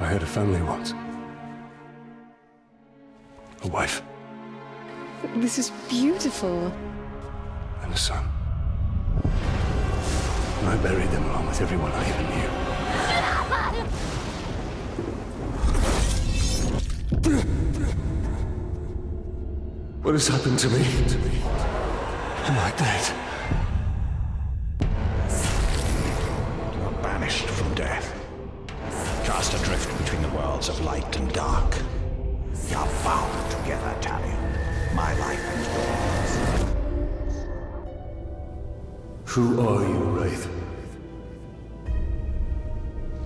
I had a family once. A wife. This is beautiful. And a son. And I buried them along with everyone I ever knew. What has happened to me? Am I dead? You are banished from death. Cast adrift between the worlds of light and dark. You are bound together, Talion. My life and yours. Who are you, Wraith?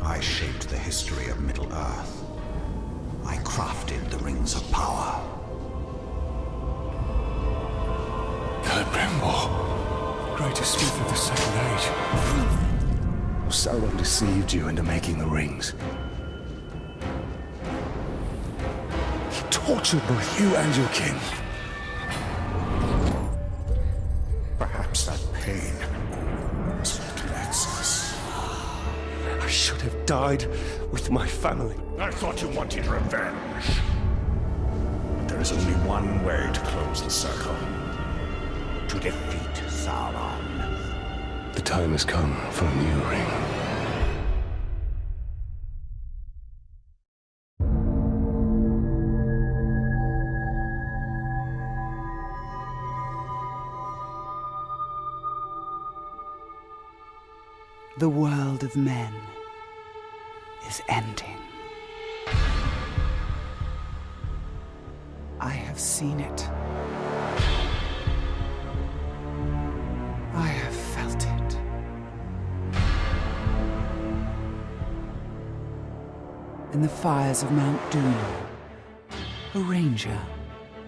I shaped the history of Middle-earth. I crafted the Rings of Power. Celebrimbor, greatest smith of the Second Age. Sauron deceived you into making the rings. He tortured both you and your kin. Perhaps that pain is what connects us. I should have died with my family. I thought you wanted revenge. But there is only one way to close the circle. To defeat Sauron. The time has come for a new ring. The world of men is ending. I have seen it. I have felt it. In the fires of Mount Doom, a ranger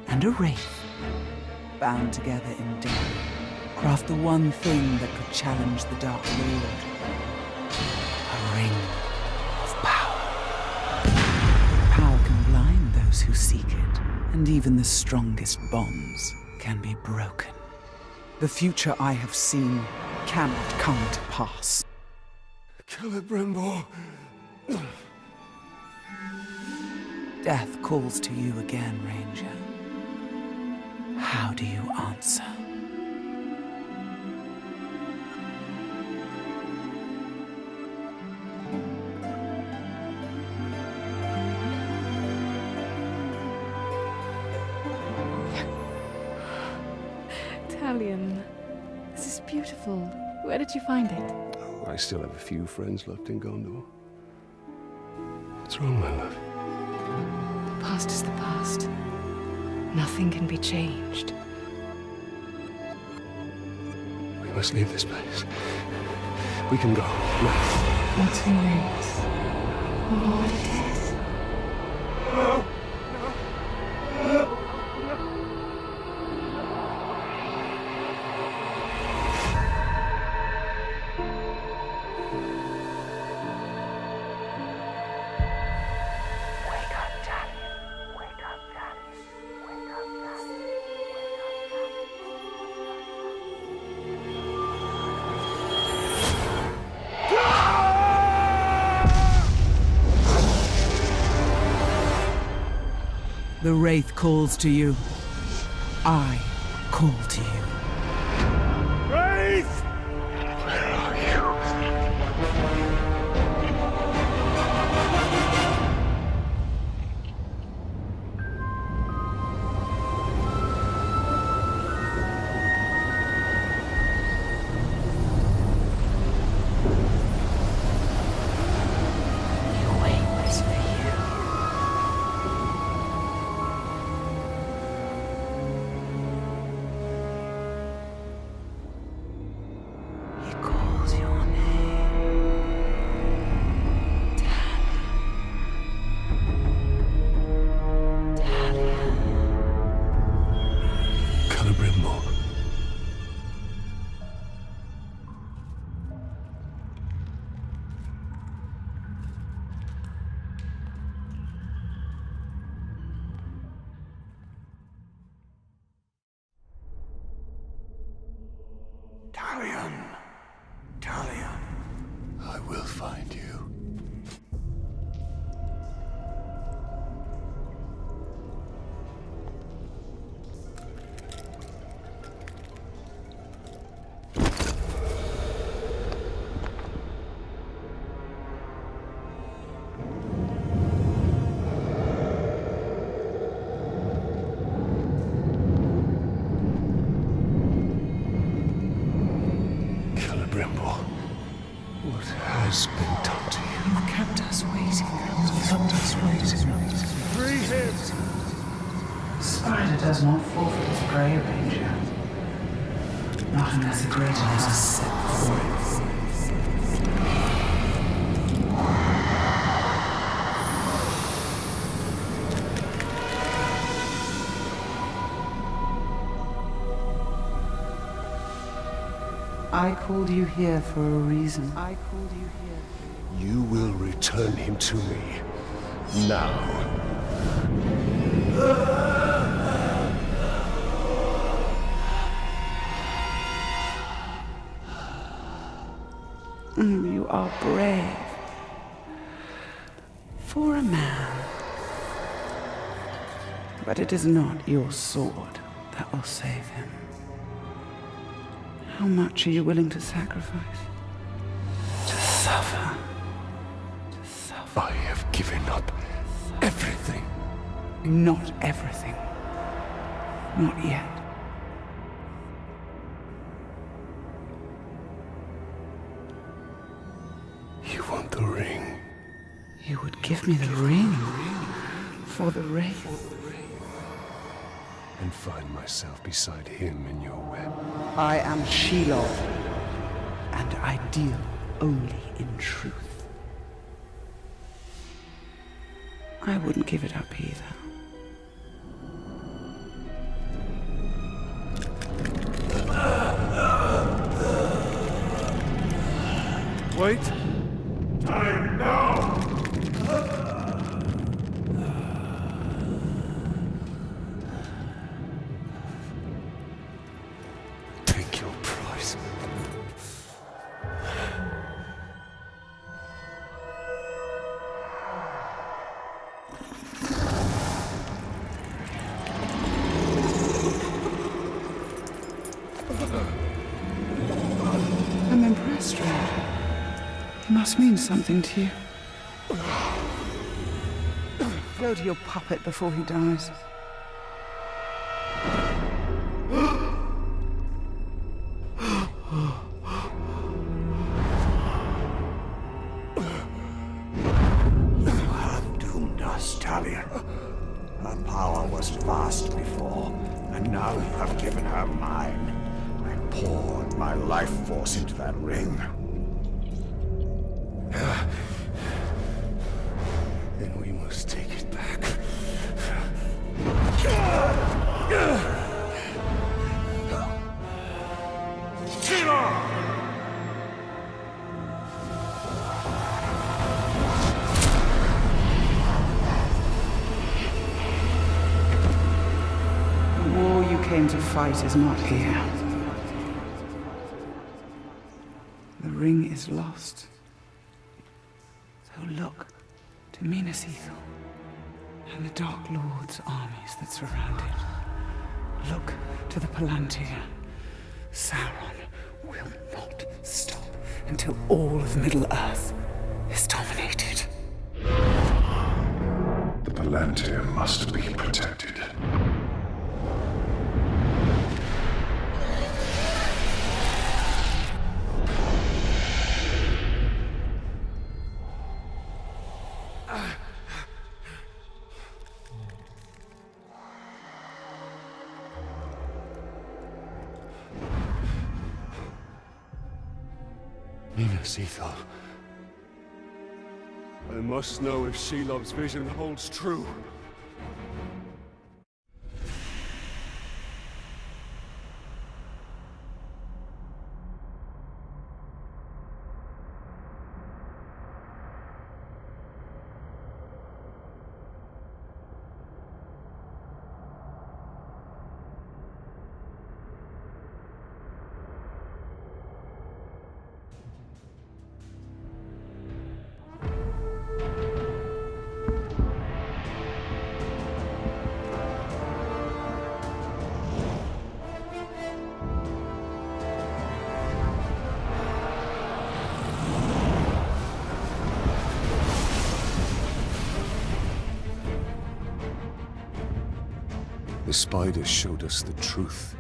and a wraith, bound together in death, craft the one thing that could challenge the Dark Lord. A ring of power. Power can blind those who seek it, and even the strongest bonds can be broken. The future I have seen cannot come to pass. Celebrimbor. Death calls to you again, Ranger. How do you answer? Talion, this is beautiful. Where did you find it? Oh, I still have a few friends left in Gondor. What's wrong, my love? The past is the past. Nothing can be changed. We must leave this place. We can go. No. Not too late. What it is. The Wraith calls to you. I call to you. Wraith! Where are you? What has been done to you? You've kept us waiting. Kept us waiting. Free him! Spider does not forfeit his prey, Ranger. Not unless a greater has set free. I called you here for a reason. I called you here. You will return him to me. Now. You are brave. For a man. But it is not your sword that will save him. How much are you willing to sacrifice? To suffer. To suffer. I have given up everything. Not everything. Not yet. You want the ring? You would give me the ring for the wraith. And find myself beside him in your web. I am Shelob, and I deal only in truth. I wouldn't give it up either. Wait! Time now! Take your prize. I'm impressed, Ranger. He must mean something to you. Go to your puppet before he dies. You have doomed us, Talion. Her power was vast before, and now you have given her mine. I poured my life force into that ring. Then we must take it back. The war you came to fight is not here. The ring is lost. So look to Minas Ithil and the Dark Lord's armies that surround it. Look to the Palantir. Sauron will not stop until all of Middle-earth is dominated. The Palantir must be protected. Minas Ithil. I must know if Shelob's vision holds true. The spiders showed us the truth.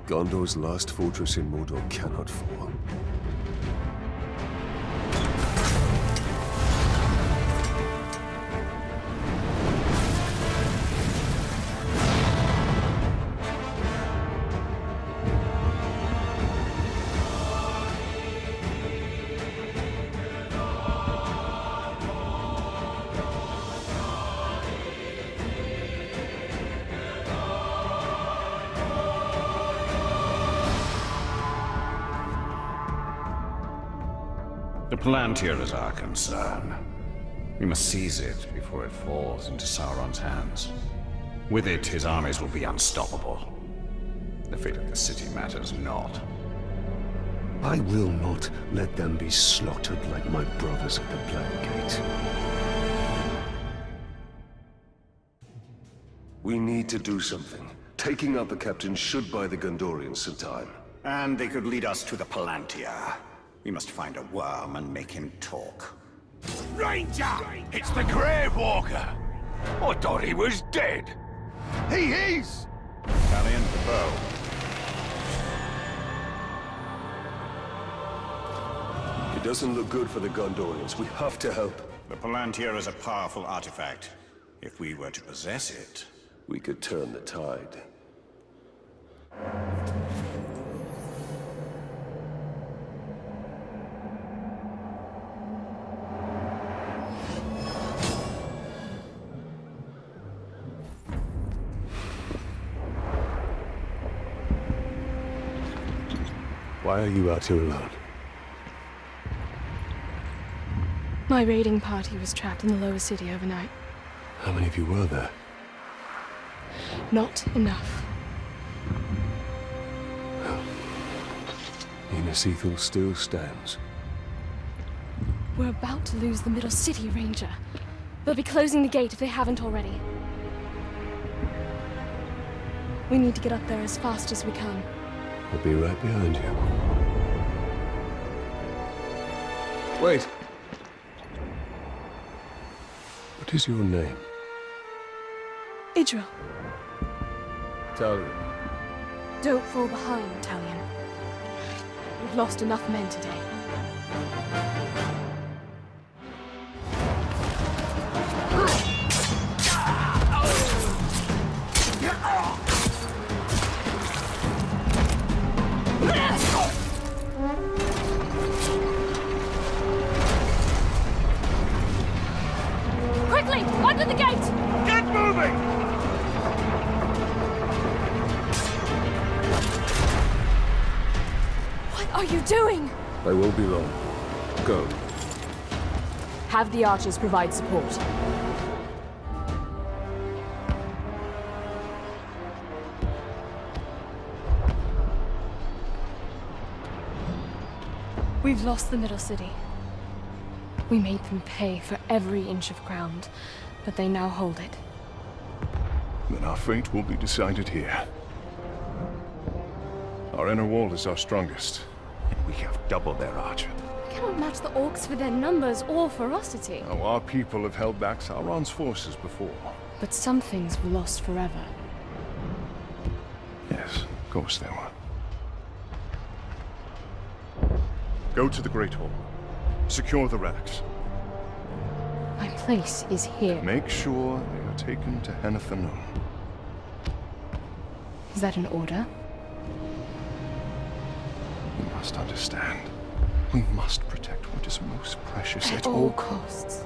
Gondor's last fortress in Mordor cannot fall. The Palantir is our concern. We must seize it before it falls into Sauron's hands. With it, his armies will be unstoppable. The fate of the city matters not. I will not let them be slaughtered like my brothers at the Black Gate. We need to do something. Taking out the captain should buy the Gondorians some time. And they could lead us to the Palantir. We must find a worm and make him talk. Ranger! It's the Grave Walker! I thought he was dead. He is! Talion, the bow. It doesn't look good for the Gondorians. We have to help. The Palantir is a powerful artifact. If we were to possess it, We could turn the tide. Why are you out here alone? My raiding party was trapped in the lower city overnight. How many of you were there? Not enough. Minas Ithil still stands. We're about to lose the middle city, Ranger. They'll be closing the gate if they haven't already. We need to get up there as fast as we can. I'll be right behind you. Wait! What is your name? Idril, Talion. don't fall behind, Talion. We've lost enough men today. Quickly, under the gate! Get moving! What are you doing? I won't be long. Go. Have the archers provide support. We've lost the middle city. We made them pay for every inch of ground, but they now hold it. Then our fate will be decided here. Our inner wall is our strongest, and we have double their archer. We cannot match the orcs for their numbers or ferocity. Now, our people have held back Sauron's forces before. But some things were lost forever. Yes, of course they were. Go to the Great Hall. Secure the relics. My place is here. Make sure they are taken to Henathanun. Is that an order? You must understand. We must protect what is most precious At all costs.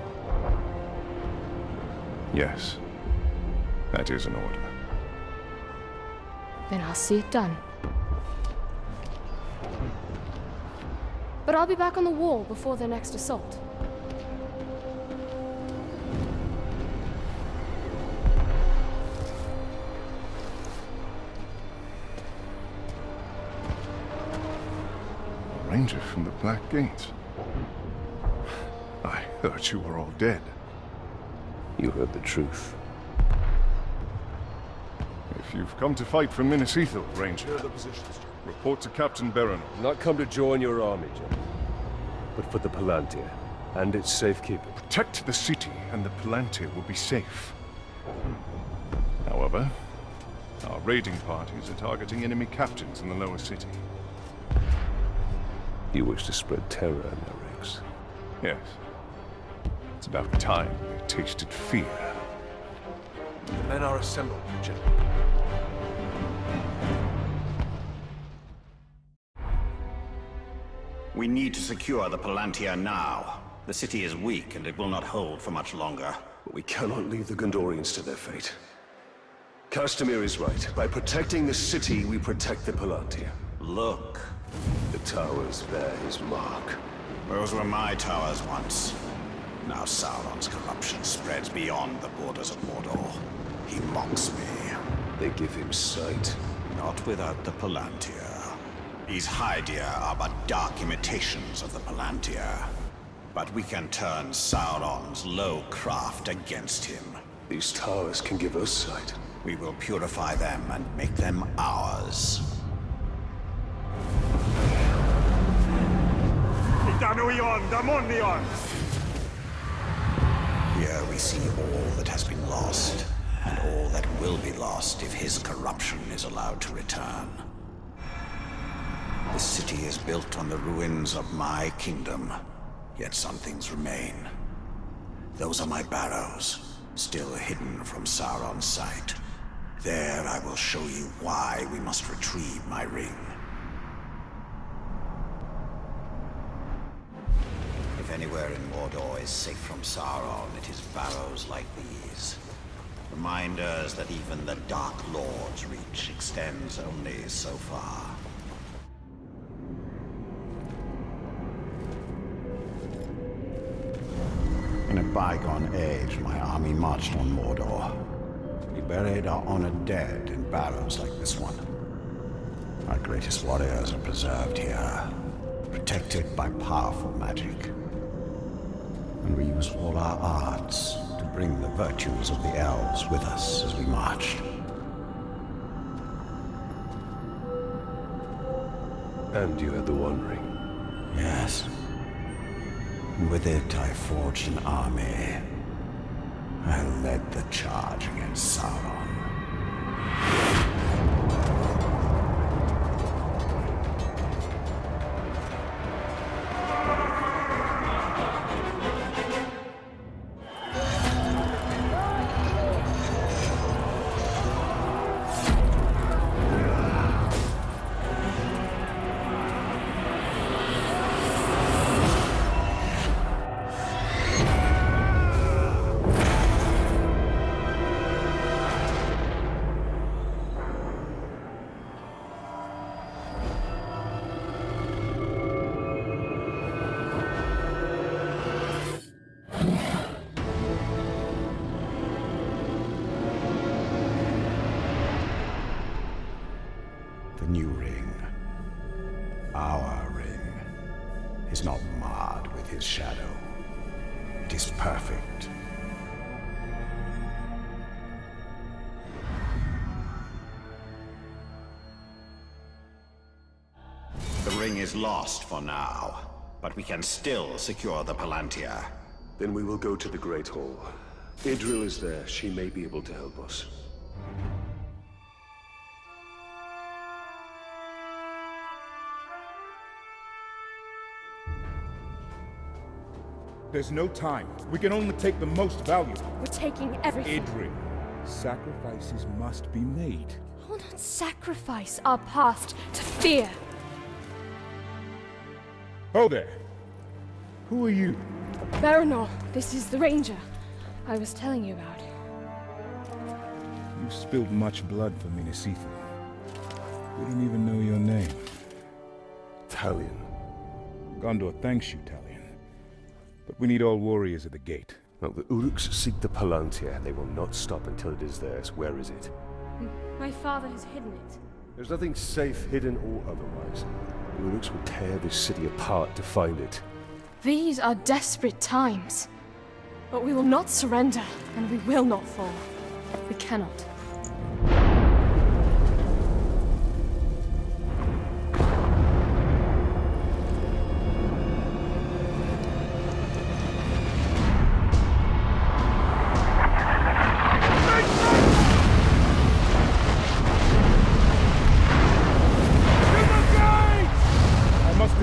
Yes. That is an order. Then I'll see it done. But I'll be back on the wall before their next assault. A ranger from the Black Gate. I thought you were all dead. You heard the truth. If you've come to fight for Minas Ithil, Ranger, report to Captain Baron. Not come to join your army, General, but for the Palantir and its safekeeping. Protect the city, and the Palantir will be safe. However, our raiding parties are targeting enemy captains in the lower city. You wish to spread terror in their ranks. Yes. It's about time they tasted fear. The men are assembled, General. we need to secure the Palantir now. The city is weak and it will not hold for much longer. But we cannot leave the Gondorians to their fate. Castamir is right. By protecting the city, we protect the Palantir. Look. The towers bear his mark. Those were my towers once. Now Sauron's corruption spreads beyond the borders of Mordor. He mocks me. They give him sight. Not without the Palantir. These Hydia are but dark imitations of the Palantir. But we can turn Sauron's low craft against him. These towers can give us sight. We will purify them and make them ours. Here we see all that has been lost, and all that will be lost if his corruption is allowed to return. The city is built on the ruins of my kingdom, yet some things remain. Those are my barrows, still hidden from Sauron's sight. There I will show you why we must retrieve my ring. If anywhere in Mordor is safe from Sauron, it is barrows like these. Reminders that even the Dark Lord's reach extends only so far. In a bygone age, my army marched on Mordor. We buried our honored dead in barrows like this one. Our greatest warriors are preserved here, protected by powerful magic. And we use all our arts to bring the virtues of the elves with us as we marched. And you had the One Ring. Yes. And with it I forged an army. I led the charge against Sauron. The new ring, our ring, is not marred with his shadow. It is perfect. The ring is lost for now, but we can still secure the Palantir. Then we will go to the Great Hall. Idril is there. She may be able to help us. There's no time. We can only take the most valuable. We're taking everything. Idril. Sacrifices must be made. We'll not sacrifice our past to fear. Oh there. Who are you? Baranor, this is the Ranger I was telling you about. You spilled much blood for Minas Ithil. We don't even know your name. Talion. Gondor thanks you, Talion. But we need all warriors at the gate. Well, the Uruks seek the Palantir. They will not stop until it is theirs. Where is it? My father has hidden it. There's nothing safe, hidden or otherwise. The Uruks will tear this city apart to find it. These are desperate times. But we will not surrender, and we will not fall. We cannot.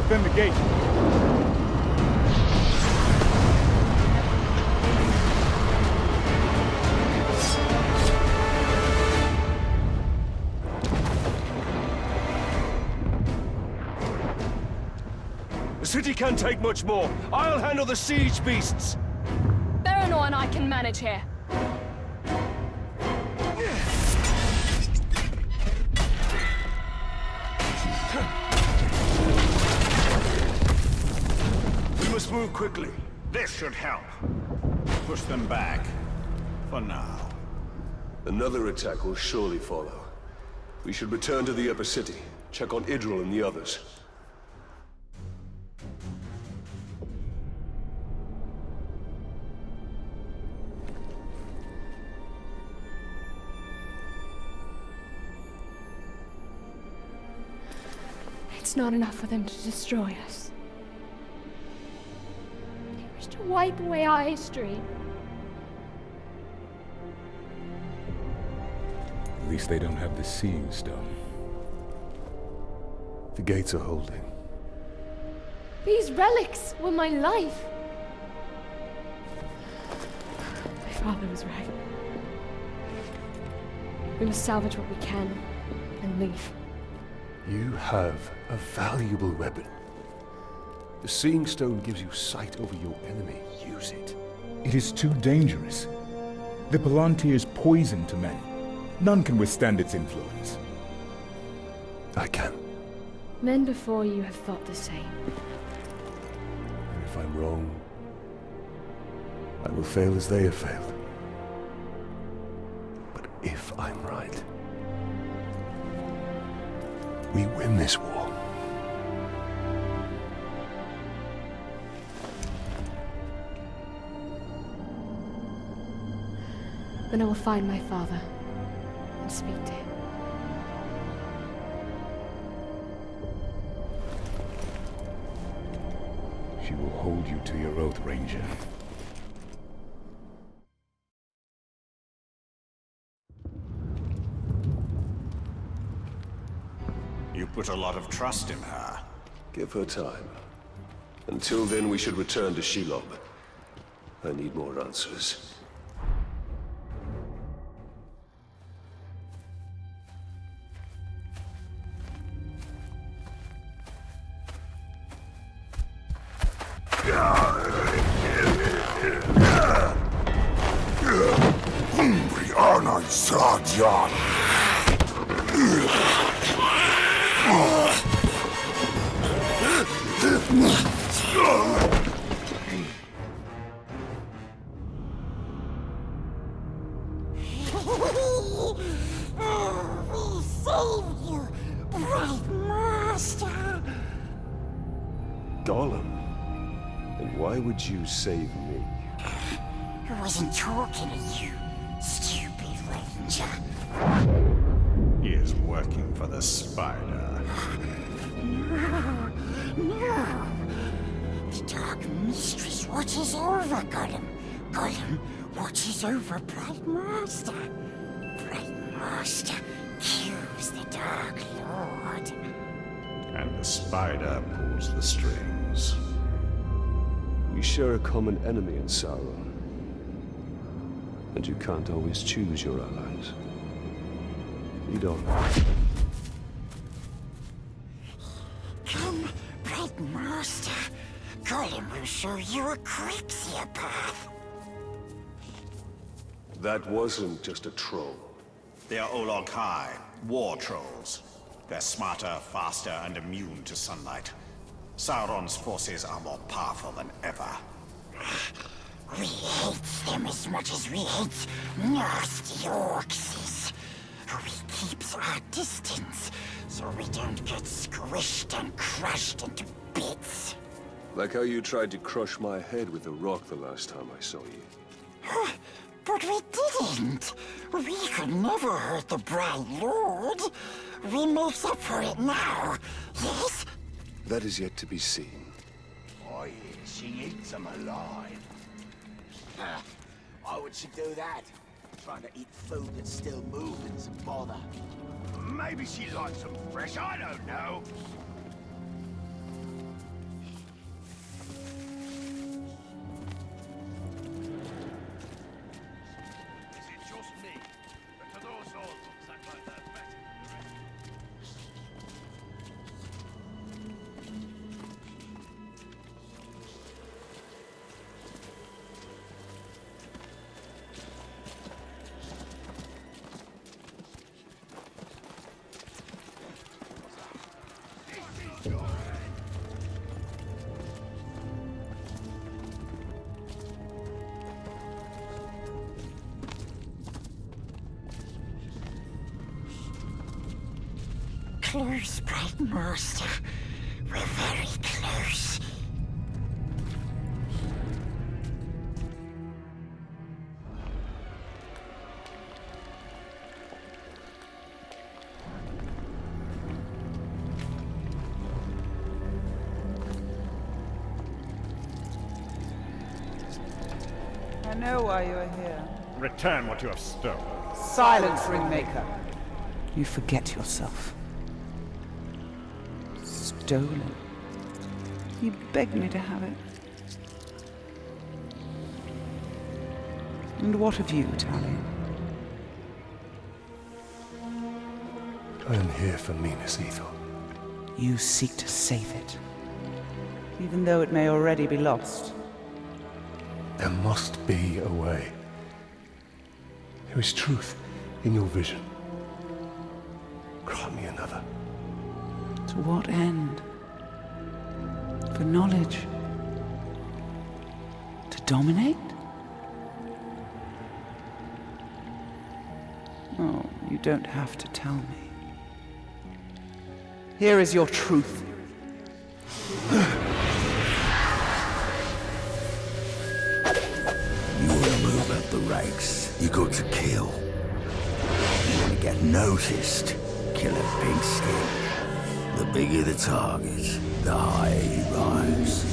Defend the gate. The city can't take much more. I'll handle the siege beasts. Baranor and I can manage here. Move quickly. This should help. Push them back. For now. Another attack will surely follow. We should return to the upper city. Check on Idril and the others. It's not enough for them to destroy us. They wish to wipe away our history. At least they don't have the Seeing Stone. The gates are holding. These relics were my life. My father was right. We must salvage what we can and leave. You have a valuable weapon. The Seeing Stone gives you sight over your enemy. Use it. It is too dangerous. The Palantir is poison to men. None can withstand its influence. I can. Men before you have thought the same. And if I'm wrong, I will fail as they have failed. But if I'm right, we win this war. Then I will find my father and speak to him. She will hold you to your oath, Ranger. You put a lot of trust in her. Give her time. Until then, we should return to Shelob. I need more answers. We saved you, Bright Master. Gollum? And why would you save me? I wasn't talking to you, stupid ranger. He is working for the spider. No. The Dark Mistress watches over Gollum. Gollum watches over Bright Master. Bright Master kills the Dark Lord. And the spider pulls the strings. We share a common enemy in Sauron. And you can't always choose your allies. Lead on. Come, Bright Master. Gollum will show you a quicker path. That wasn't just a troll. They are Olog High, war trolls. They're smarter, faster, and immune to sunlight. Sauron's forces are more powerful than ever. We hate them as much as we hate nasty orcs. We keeps our distance, so we don't get squished and crushed into bits. Like how you tried to crush my head with a rock the last time I saw you. But we didn't. We could never hurt the Bright Lord. We make up for it now, yes? That is yet to be seen. Oh yeah, she eats them alive. Why would she do that? Trying to eat food that's still moving's a bother. Maybe she likes them fresh, I don't know. Is it just me? But to those orcs act like they're better than the rest? close, Bright Master. We're very close. I know why you are here. Return what you have stolen. Silence, Ringmaker. You forget yourself. Stolen. You begged me to have it. And what of you, Talion? I am here for Minas Ithil. You seek to save it, even though it may already be lost. There must be a way. There is truth in your vision. Grant me another. To what end? For knowledge? To dominate? Oh, you don't have to tell me. Here is your truth. You want to move up the ranks, you got to kill. You want to get noticed, kill a pink skin. The bigger the target, the higher you rise.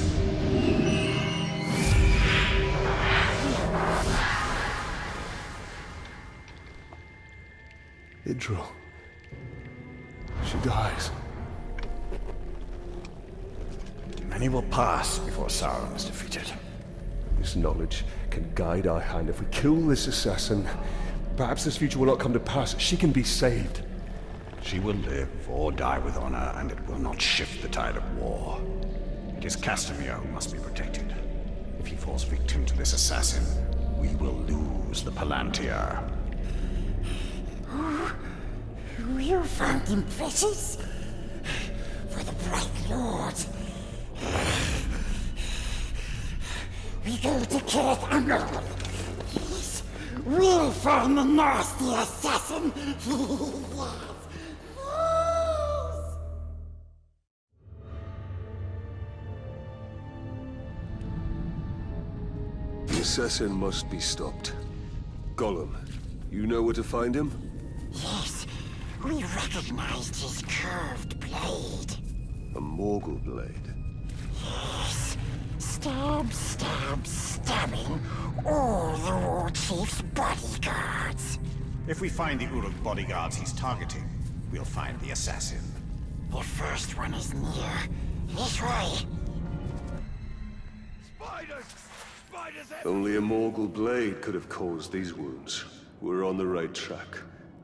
Idril. She dies. Many will pass before Sauron is defeated. This knowledge can guide our hand. If we kill this assassin, perhaps this future will not come to pass. She can be saved. She will live or die with honor, and it will not shift the tide of war. It is Castamere who must be protected. If he falls victim to this assassin, we will lose the Palantir. You found him precious? For the Bright Lord. We go to Kirith Angel. Yes, we'll find the nasty assassin. Yes. The assassin must be stopped. Gollum, you know where to find him? Yes, we recognized his curved blade. A Morgul blade. Yes, stab, stab, stabbing all the war chief's bodyguards. If we find the Uruk bodyguards he's targeting, we'll find the assassin. The first one is near. This way. Spiders! Spiders Only a Morgul blade could have caused these wounds. We're on the right track.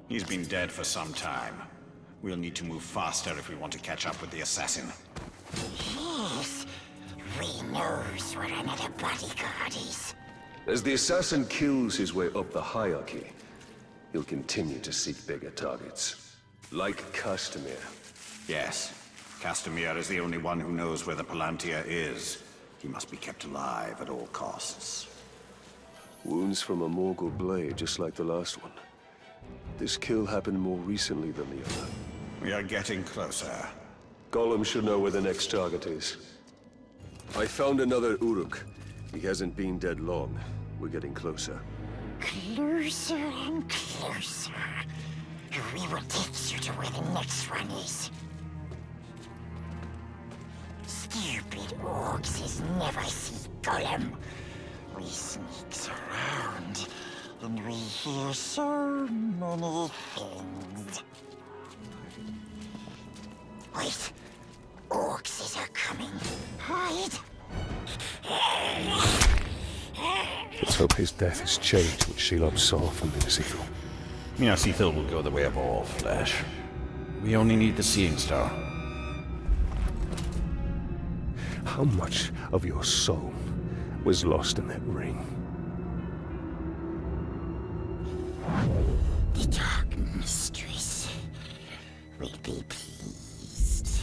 He's been dead for some time. We'll need to move faster if we want to catch up with the assassin. Yes, we knows where another bodyguard is. As the assassin kills his way up the hierarchy, he'll continue to seek bigger targets. Like Castamere. Yes, Castamere is the only one who knows where the Palantir is. He must be kept alive at all costs. Wounds from a Morgul blade, just like the last one. This kill happened more recently than the other. We are getting closer. Gollum should know where the next target is. I found another Uruk. He hasn't been dead long. We're getting closer. Closer and closer. We will take you to where the next one is. Stupid orcs never see Gollum. We sneaks around, and we hear so many things. Wait, orcs are coming. Hide. Let's hope his death has changed what Shelob saw from Minas Ithil. Minas Ithil will go the way of all flesh. We only need the Seeing Star. How much of your soul was lost in that ring? The Dark Mistress will be pleased.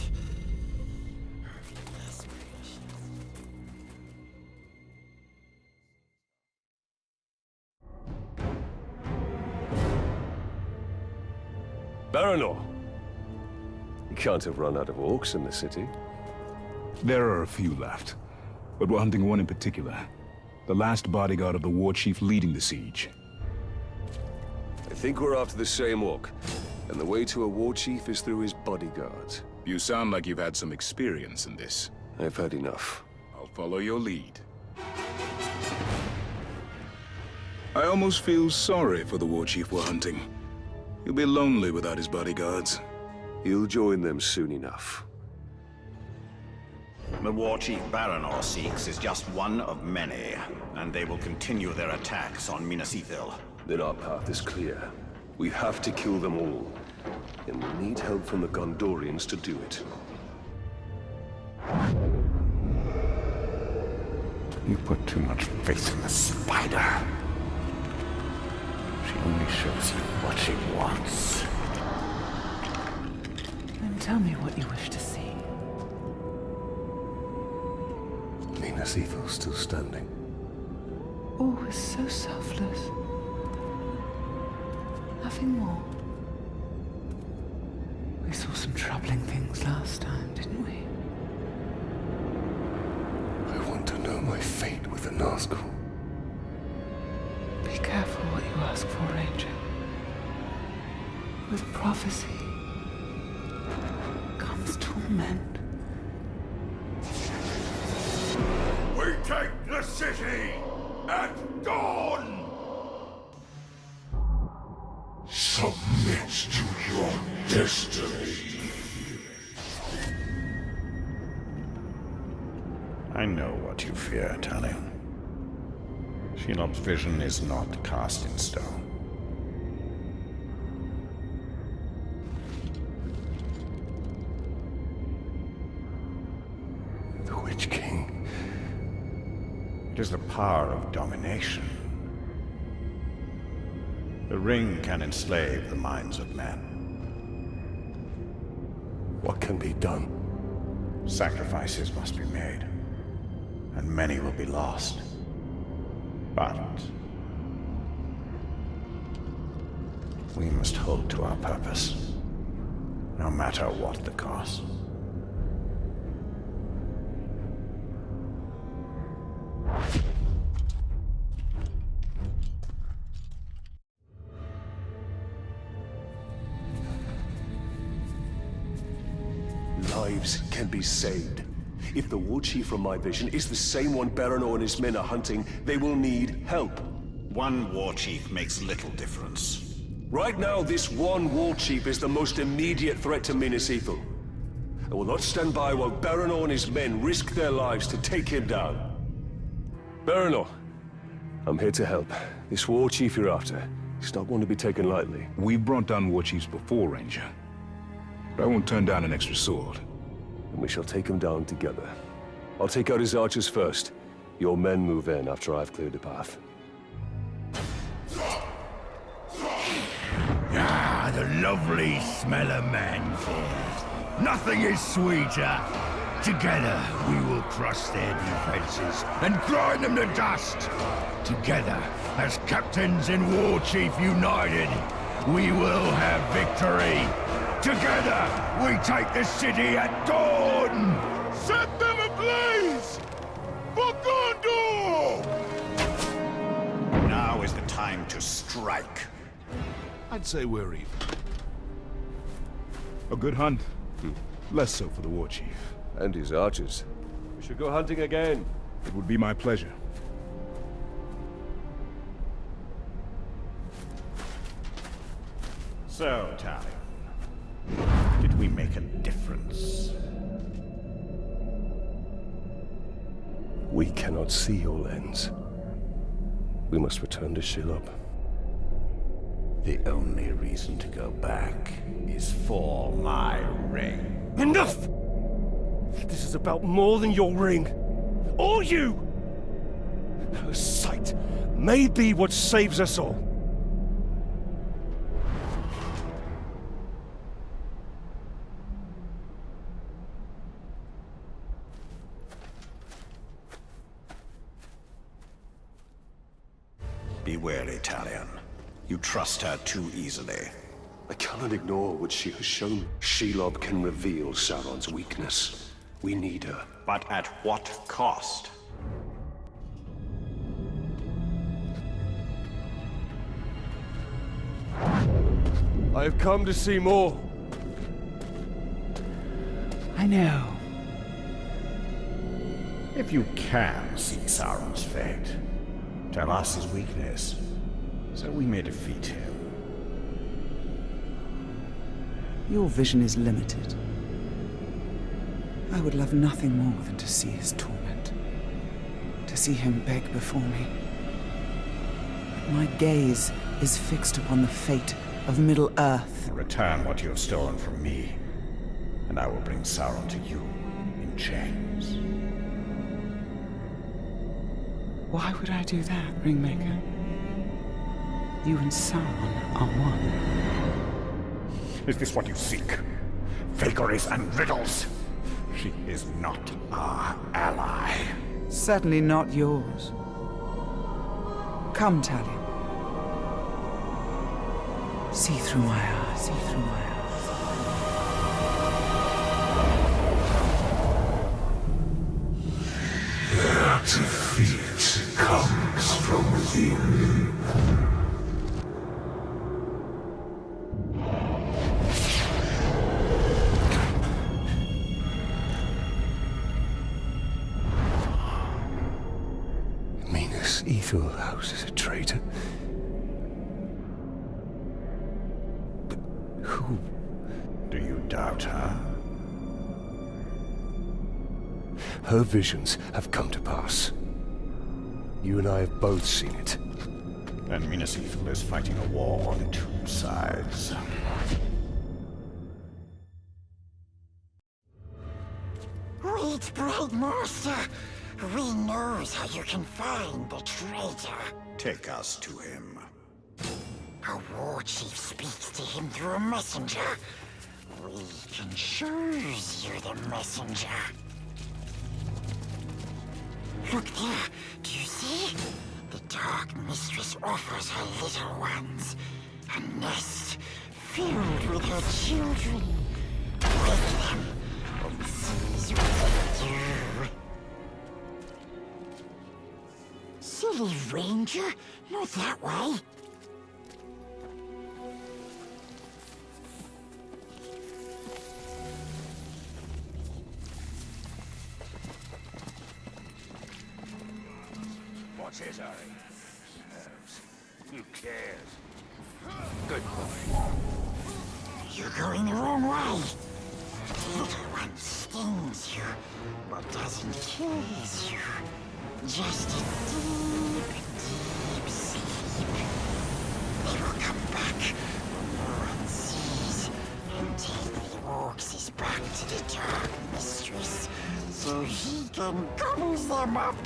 Baranor! can't have run out of orcs in the city. There are a few left, but we're hunting one in particular. The last bodyguard of the war chief leading the siege. I think we're after the same orc, and the way to a war chief is through his bodyguards. You sound like you've had some experience in this. I've had enough. I'll follow your lead. I almost feel sorry for the war chief we're hunting. He'll be lonely without his bodyguards. He'll join them soon enough. The war chief Baranor seeks is just one of many, and they will continue their attacks on Minas Ithil. Then our path is clear. We have to kill them all, and we need help from the Gondorians to do it. You put too much faith in the spider. She only shows you what she wants. Then tell me what you wish to see. Minas Ithil's still standing. Oh, it's so selfless. Nothing more. We saw some troubling things last time, didn't we? I want to know my fate with the Nazgul. Be careful what you ask for, Ranger. With prophecy comes torment. We take the city at dawn! Submit to your destiny. I know what you fear, Talion. Shelob's vision is not cast in stone. The Witch King. It is the power of domination. The ring can enslave the minds of men. What can be done? Sacrifices must be made, and many will be lost. But we must hold to our purpose, no matter what the cost. Lives can be saved. If the war chief from my vision is the same one Baranor and his men are hunting, they will need help. One war chief makes little difference. Right now, this one war chief is the most immediate threat to Minas Ithil. I will not stand by while Baranor and his men risk their lives to take him down. Baranor, I'm here to help. This war chief you're after, he's not one to be taken lightly. We've brought down war chiefs before, Ranger. But I won't turn down an extra sword. And we shall take him down together. I'll take out his archers first. Your men move in after I've cleared the path. Ah, the lovely smell of manfall. Nothing is sweeter. Together, we will crush their defenses and grind them to dust. Together, as captains and war chief united, we will have victory. Together, we take the city at dawn! Set them ablaze! For Gondor! Now is the time to strike. I'd say we're even. A good hunt. Less so for the war chief. And his archers. We should go hunting again. It would be my pleasure. So, Talion, did we make a difference? We cannot see your ends. We must return to Shelob. The only reason to go back is for my ring. Enough! This is about more than your ring. Or you! Her sight may be what saves us all. Be wary, Talion. You trust her too easily. I cannot ignore what she has shown. Shelob can reveal Sauron's weakness. We need her. But at what cost? I have come to see more. I know. If you can see Sauron's fate, tell us his weakness, so we may defeat him. Your vision is limited. I would love nothing more than to see his torment. To see him beg before me. But my gaze is fixed upon the fate of Middle-earth. Return what you have stolen from me, and I will bring Sauron to you in chains. Why would I do that, Ringmaker? You and Sauron are one. Is this what you seek? Vagaries and riddles? She is not our ally. Certainly not yours. Come, Talion. See through my eyes, see through my eyes. Their defeat comes from within. Minas Ithil houses a traitor. But who? Do you doubt her? Her visions have come to pass. You and I have both seen it. And Minas Ithil is fighting a war on two sides. Wait, Bright Master! We knows how you can find the traitor. Take us to him. A war chief speaks to him through a messenger. We can choose you the messenger. Look there, do you see? The Dark Mistress offers her little ones a nest filled with her children. Wake them and seize what they do. Silly ranger, not that way. What's his hurry? Who cares? Good boy. You're going the wrong way. The little one stings you, but doesn't kill you. Just a deep, deep sleep. They will come back when no one sees and take the orcs back to the Dark Mistress so he can gobble them up.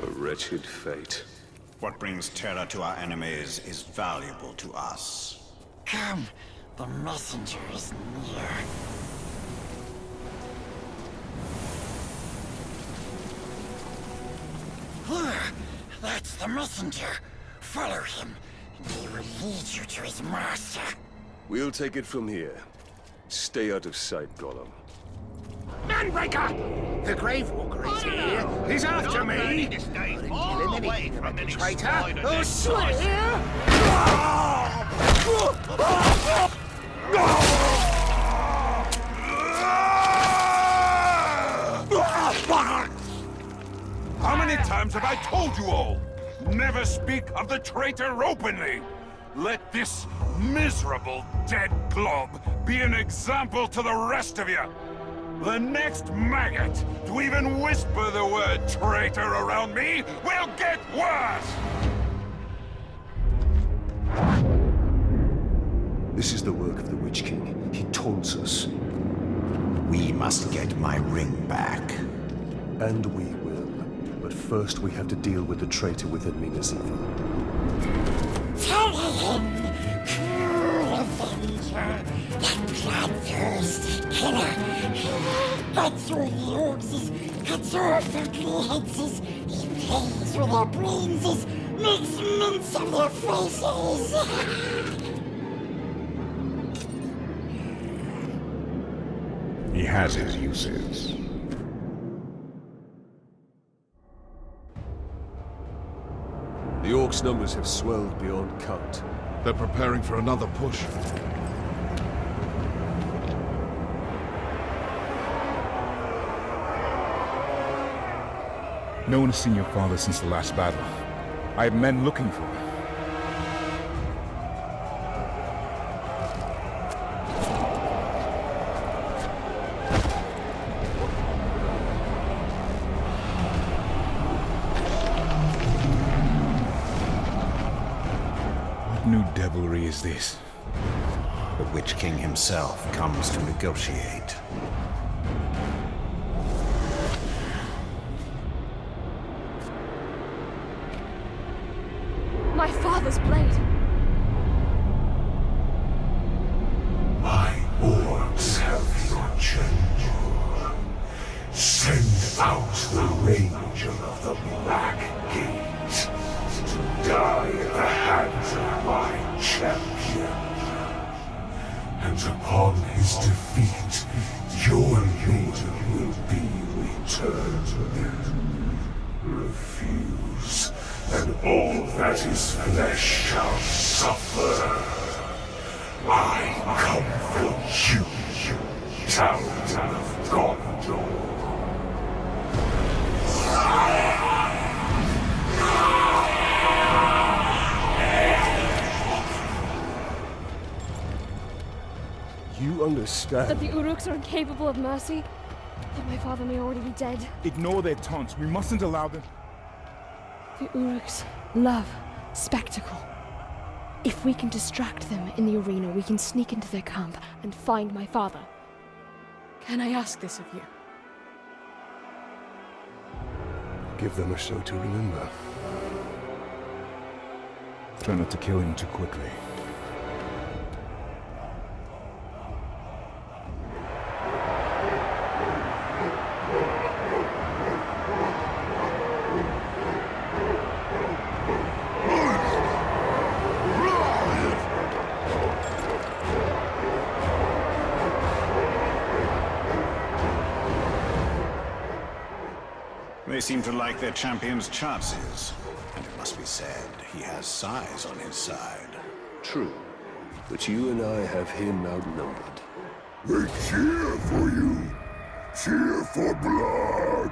A wretched fate. What brings terror to our enemies is valuable to us. Come, the messenger is near. Here, that's the messenger. Follow him, and he will lead you to his master. We'll take it from here. Stay out of sight, Gollum. Manbreaker! The Gravewalker is here. He's after me. Couldn't kill him anything about the traitor. Oh, swear! How many times have I told you all? Never speak of the traitor openly. Let this miserable dead glob be an example to the rest of you. The next maggot to even whisper the word traitor around me will get worse! This is the work of the Witch King. He taunts us. We must get my ring back. And we will. But first we have to deal with the traitor within Minas Ithil. Tell him, cruel avenger, that bloodthirsty killer. Cuts through the orcs, cuts off their ugly heads, he plays with their brains, makes mince of their faces. has his uses. The Orcs' numbers have swelled beyond count. They're preparing for another push. No one has seen your father since the last battle. I have men looking for him. What new devilry is this? The Witch King himself comes to negotiate. My father's blade. My orcs have your general. Send out the Ranger of the Black Gate to die at the hands of my champion. And upon his defeat, your leader will be returned. Refuse, and all that is flesh shall suffer. I come for you, Talon of Gondor. You understand? That the Uruks are incapable of mercy? That my father may already be dead? Ignore their taunts. We mustn't allow them. The Uruks love spectacle. If we can distract them in the arena, we can sneak into their camp and find my father. Can I ask this of you? Give them a show to remember. Try not to kill him too quickly. They seem to like their champion's chances. And it must be said, he has size on his side. True. But you and I have him outnumbered. They cheer for you. Cheer for blood.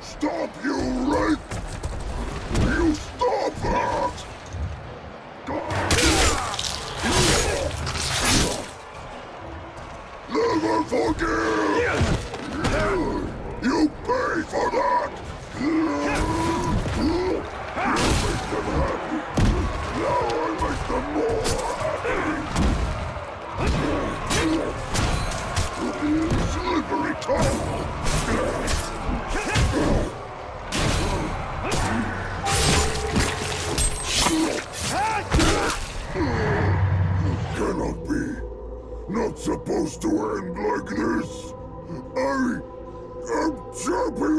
Stop, you wraith! You stop that! Never forgive! You pay for that! You make them happy. Now I make them more happy. Slippery tongue! Cannot be. Not supposed to end like this. I am champion!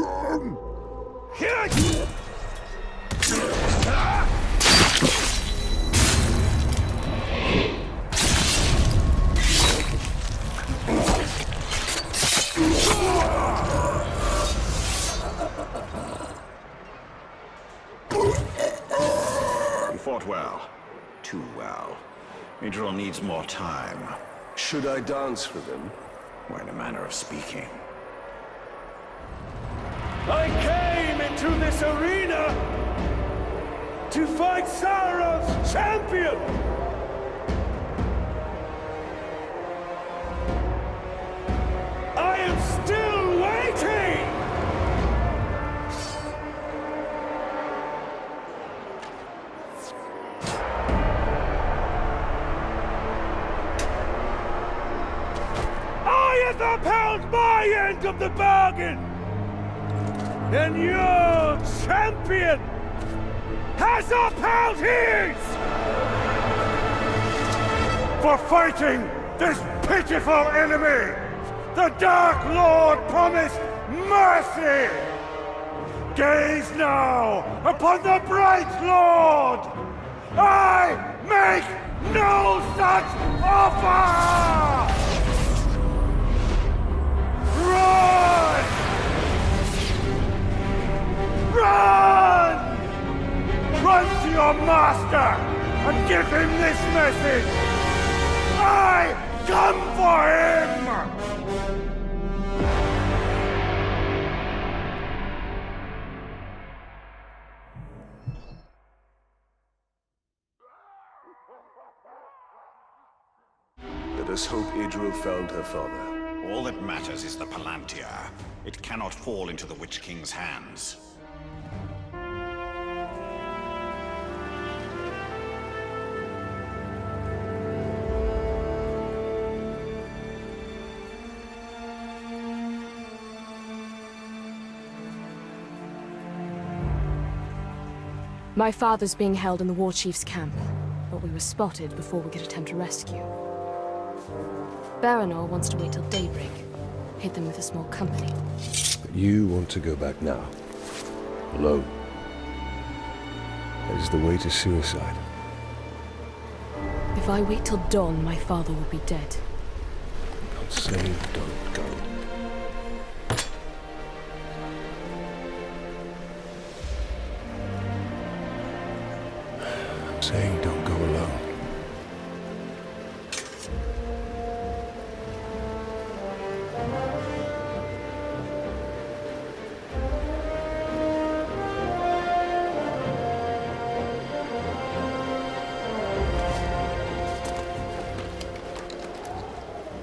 You fought well. Too well. Major needs more time. Should I dance for them? Or in a manner of speaking. I came into this arena to fight Sauron's champion! I am still waiting! I have upheld my end of the bargain! And your champion has upheld his! For fighting this pitiful enemy, the Dark Lord promised mercy! Gaze now upon the Bright Lord! I make no such offer! Run! Run! Run to your master and give him this message! I come for him! Let us hope Idril found her father. All that matters is the Palantir. It cannot fall into the Witch King's hands. My father's being held in the war chief's camp, but we were spotted before we could attempt a rescue. Baranor wants to wait till daybreak, hit them with a small company. But you want to go back now. Alone. That is the way to suicide. If I wait till dawn, my father will be dead. Don't say don't go. I'm saying don't go alone.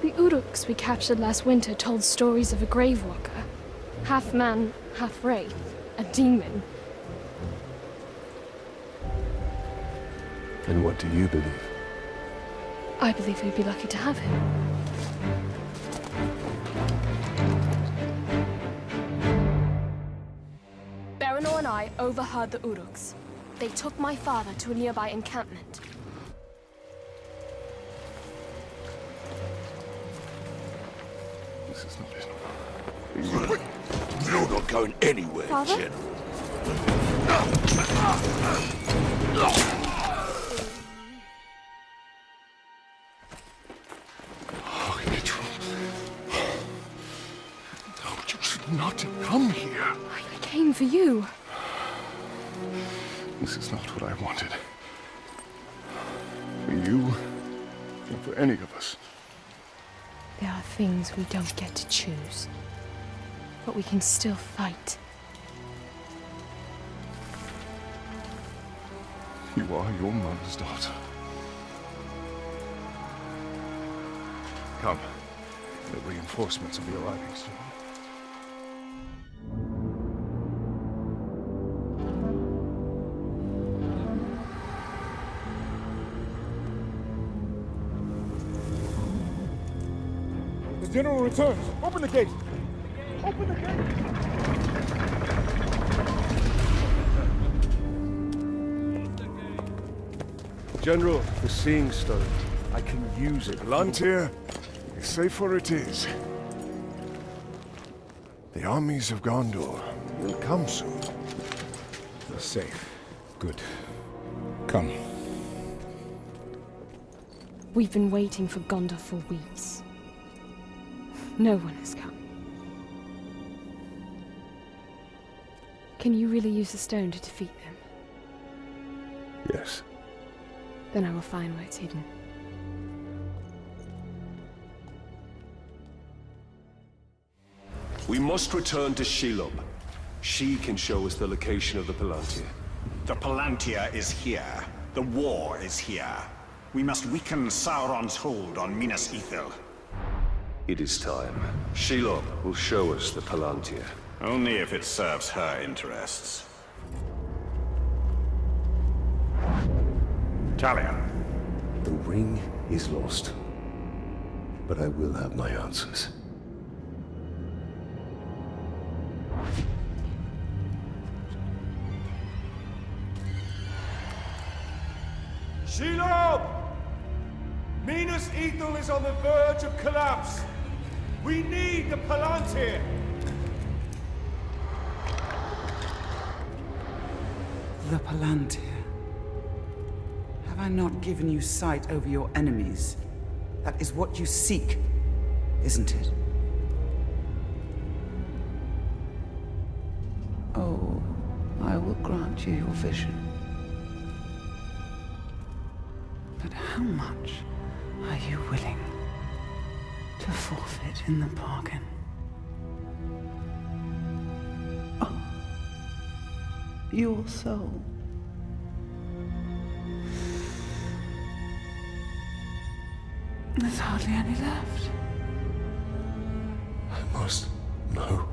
The Uruks we captured last winter told stories of a grave walker. Half man, half wraith. A demon. And what do you believe? I believe we'd be lucky to have him. Baranor and I overheard the Uruks. They took my father to a nearby encampment. This is not it. You're not going anywhere, Father? General. Oh, Idril. No, you should not come here. I came for you. This is not what I wanted. For you, or for any of us. There are things we don't get to choose. But we can still fight. You are your mother's daughter. Come. The reinforcements will be arriving soon. The general returns. Open the gate. Open the gate. General, the Seeing Stone. I can use it. Palantir, safer it is. The armies of Gondor will come soon. You're safe. Good. Come. We've been waiting for Gondor for weeks. No one has come. Can you really use the stone to defeat them? Yes. Then I will find where it's hidden. We must return to Shelob. She can show us the location of the Palantir. The Palantir is here. The war is here. We must weaken Sauron's hold on Minas Ithil. It is time. Shelob will show us the Palantir. Only if it serves her interests. Talion. The ring is lost. But I will have my answers. Shelob! Minas Ithil is on the verge of collapse. We need the Palantir. The Palantir. Have I not given you sight over your enemies? That is what you seek, isn't it? I will grant you your vision. But how much are you willing to forfeit in the bargain? Oh, your soul. There's hardly any left. I must know.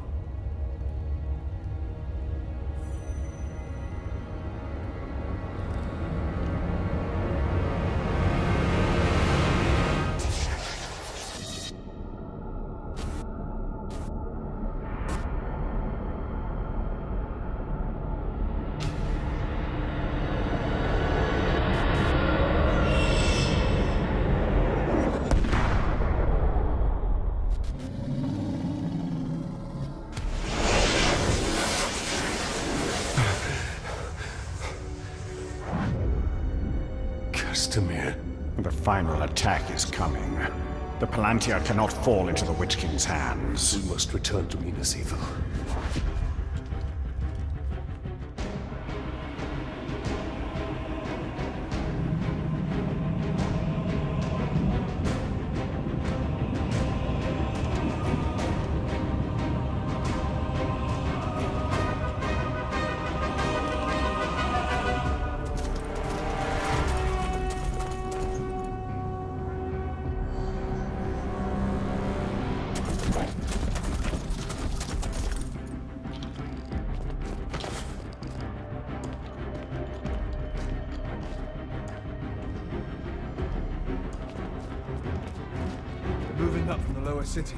The final attack is coming. The Palantir cannot fall into the Witch King's hands. We must return to Minas Ithil. Moving up from the lower city.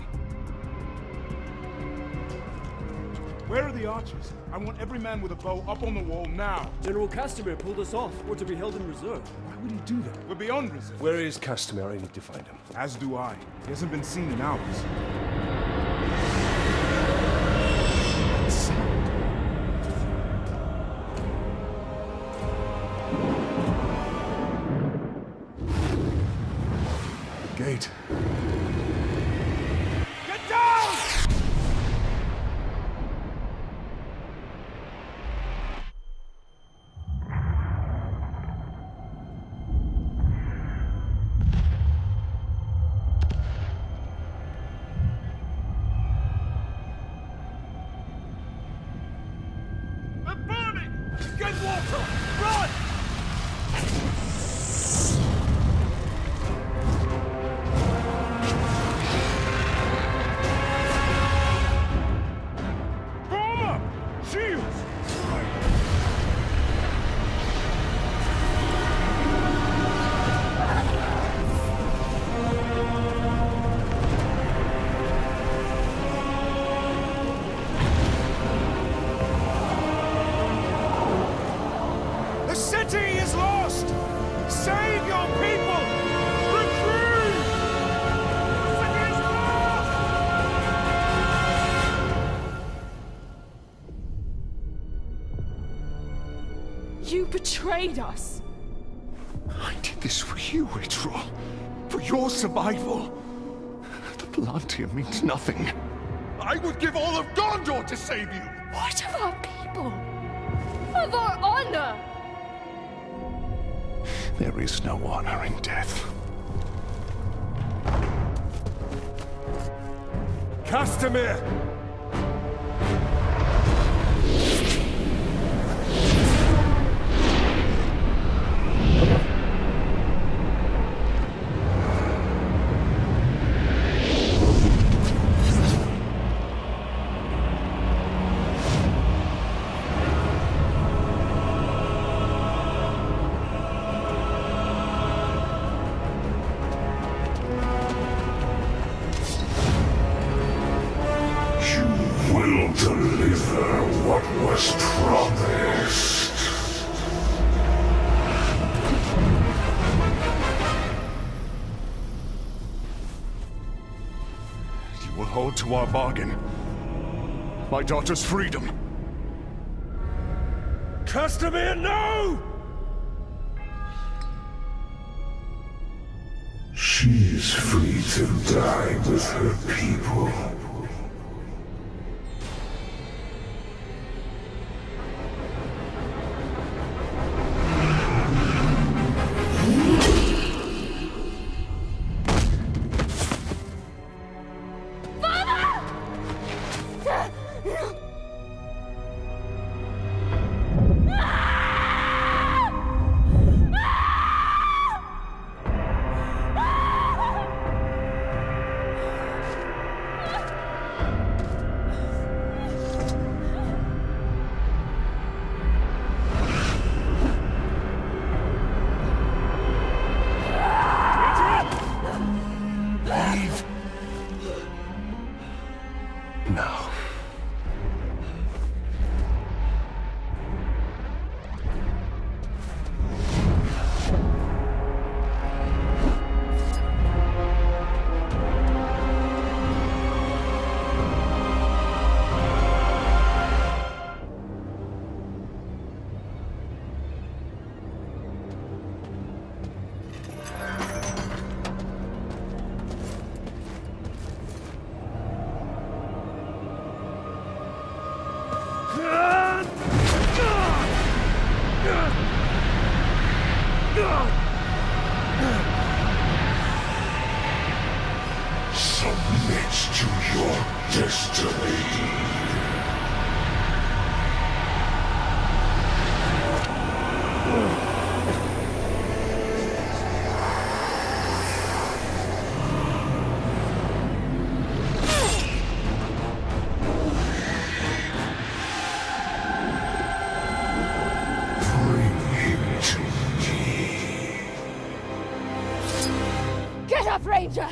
Where are the archers? I want every man with a bow up on the wall now. General Castamere pulled us off. We're to be held in reserve. Why would he do that? We're beyond reserve. Where is Castamere? I need to find him. As do I. He hasn't been seen in hours. Gate. Get down! They're burning! Get water! Run! The city is lost! Save your people! Retreat! The city is lost! You betrayed us! I did this for you, Ritual. For your survival. The Palantir means nothing. I would give all of Gondor to save you! What of our people? Of our honor? There is no honor in death. Castamere! Deliver what was promised. You will hold to our bargain. My daughter's freedom. Castamere, no! She is free to die with her people. Submit to your destiny. Bring him to me. Get up, Ranger!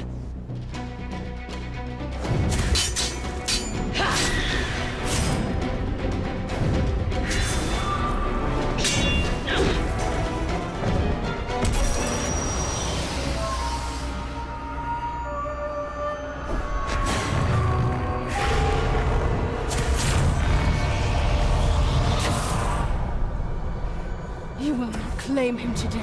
You will not claim him today.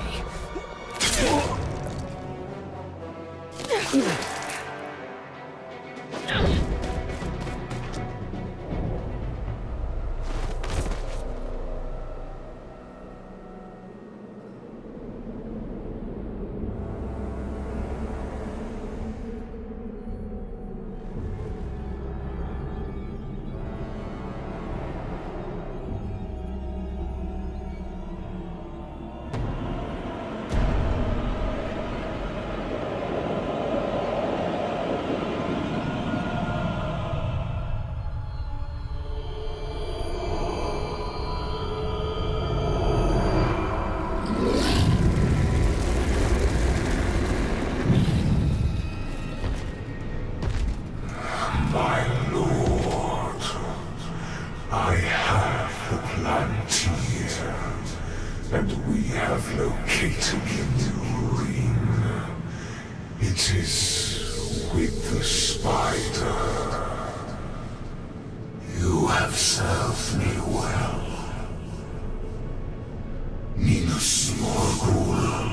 My lord, I have the Plantier, and we have located the new ring. It is with the spider. You have served me well. Minas Morgul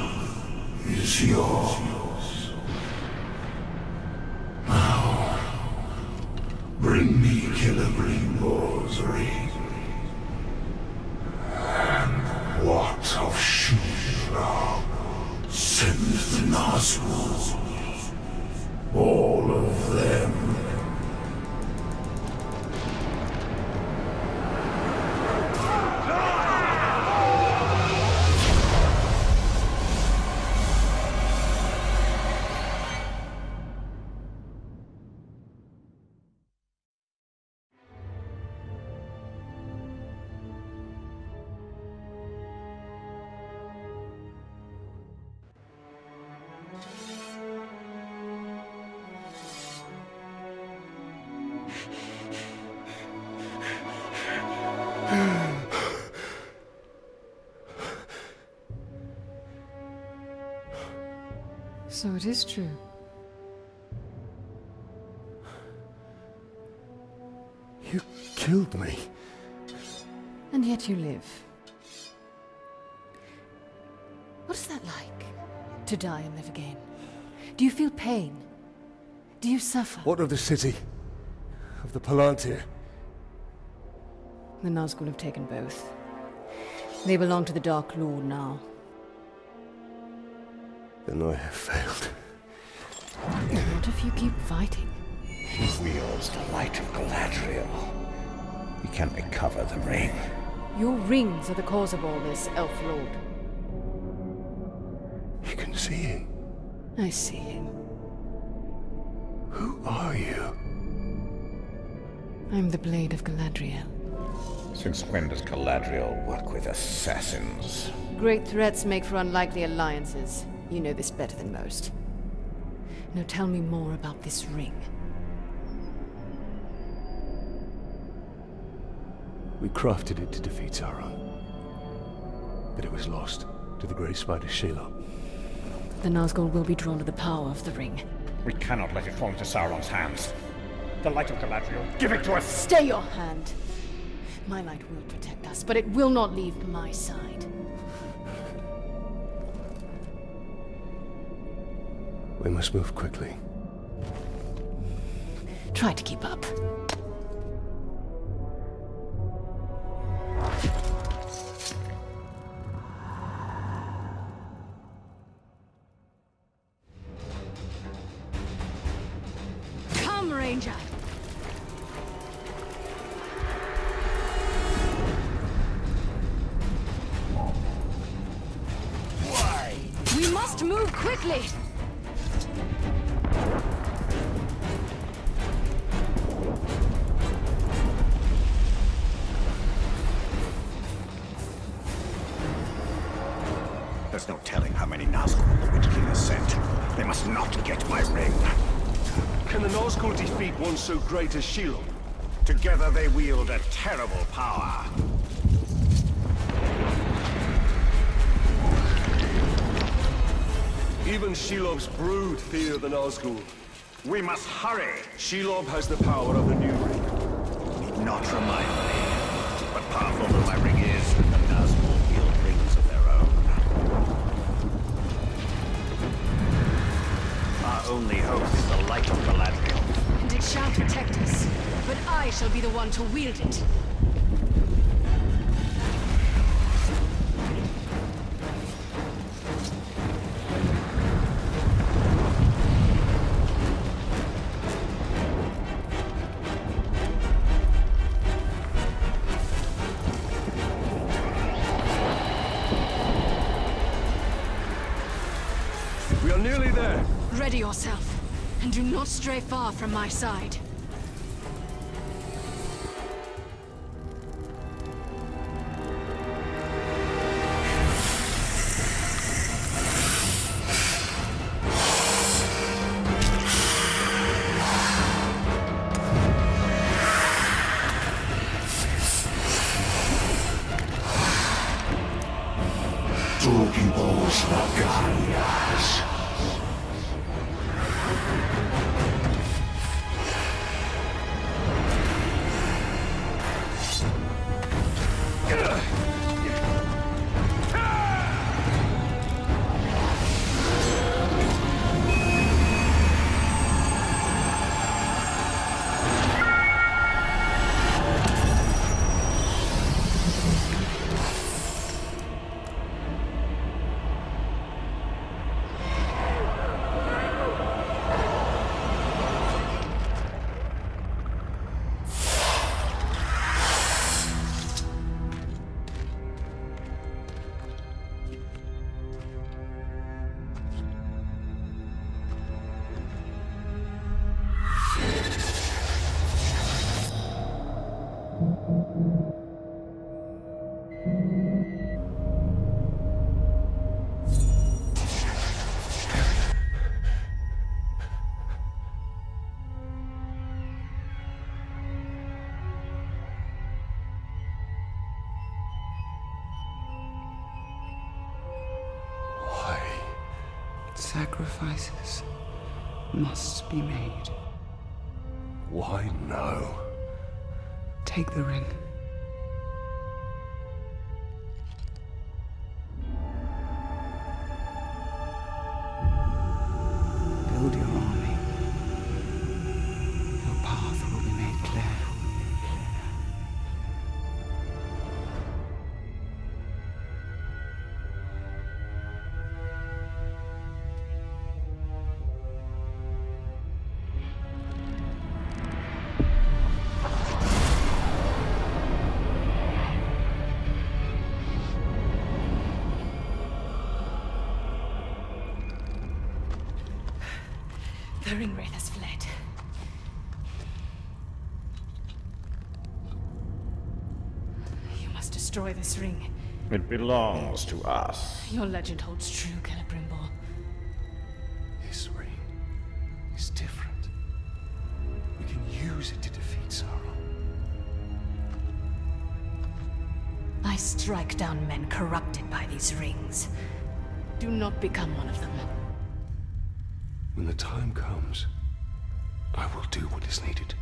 is yours. Bring me Killigree's ring. And what of Shura? Send the Nazgûl. All of them. So it is true. You killed me. And yet you live. What is that like? To die and live again? Do you feel pain? Do you suffer? What of the city? Of the Palantir? The Nazgûl have taken both. They belong to the Dark Lord now. Then I have failed. What if you keep fighting? He wields the light of Galadriel. He can recover the ring. Your rings are the cause of all this, Elf Lord. You can see him. I see him. Who are you? I'm the Blade of Galadriel. Since when does Galadriel work with assassins? Great threats make for unlikely alliances. You know this better than most. Now tell me more about this ring. We crafted it to defeat Sauron. But it was lost to the Grey Spider Shelob. The Nazgûl will be drawn to the power of the ring. We cannot let it fall into Sauron's hands. The light of Galadriel, give it to us! Stay your hand! My light will protect us, but it will not leave my side. We must move quickly. Try to keep up. danger. Why? We must move quickly! There's no telling how many Nazgul the Witch King has sent. They must not get my ring. Can the Nazgul defeat one so great as Shelob? Together they wield a terrible power. Even Shelob's brood fear the Nazgul. We must hurry. Shelob has the power of the new ring. Need not remind me. But powerful though my ring is, the Nazgul wield rings of their own. Our only hope is the light of Galadriel. And it shall protect us. But I shall be the one to wield it. We are nearly there. Ready yourself, and do not stray far from my side. Sacrifices must be made. Why now? Take the ring. Build your army. Your path will be made clear. The ringwraith has fled. You must destroy this ring. It belongs to us. Your legend holds true, Celebrimbor. This ring is different. We can use it to defeat Sauron. I strike down men corrupted by these rings. Do not become one of them. When the time comes, I will do what is needed.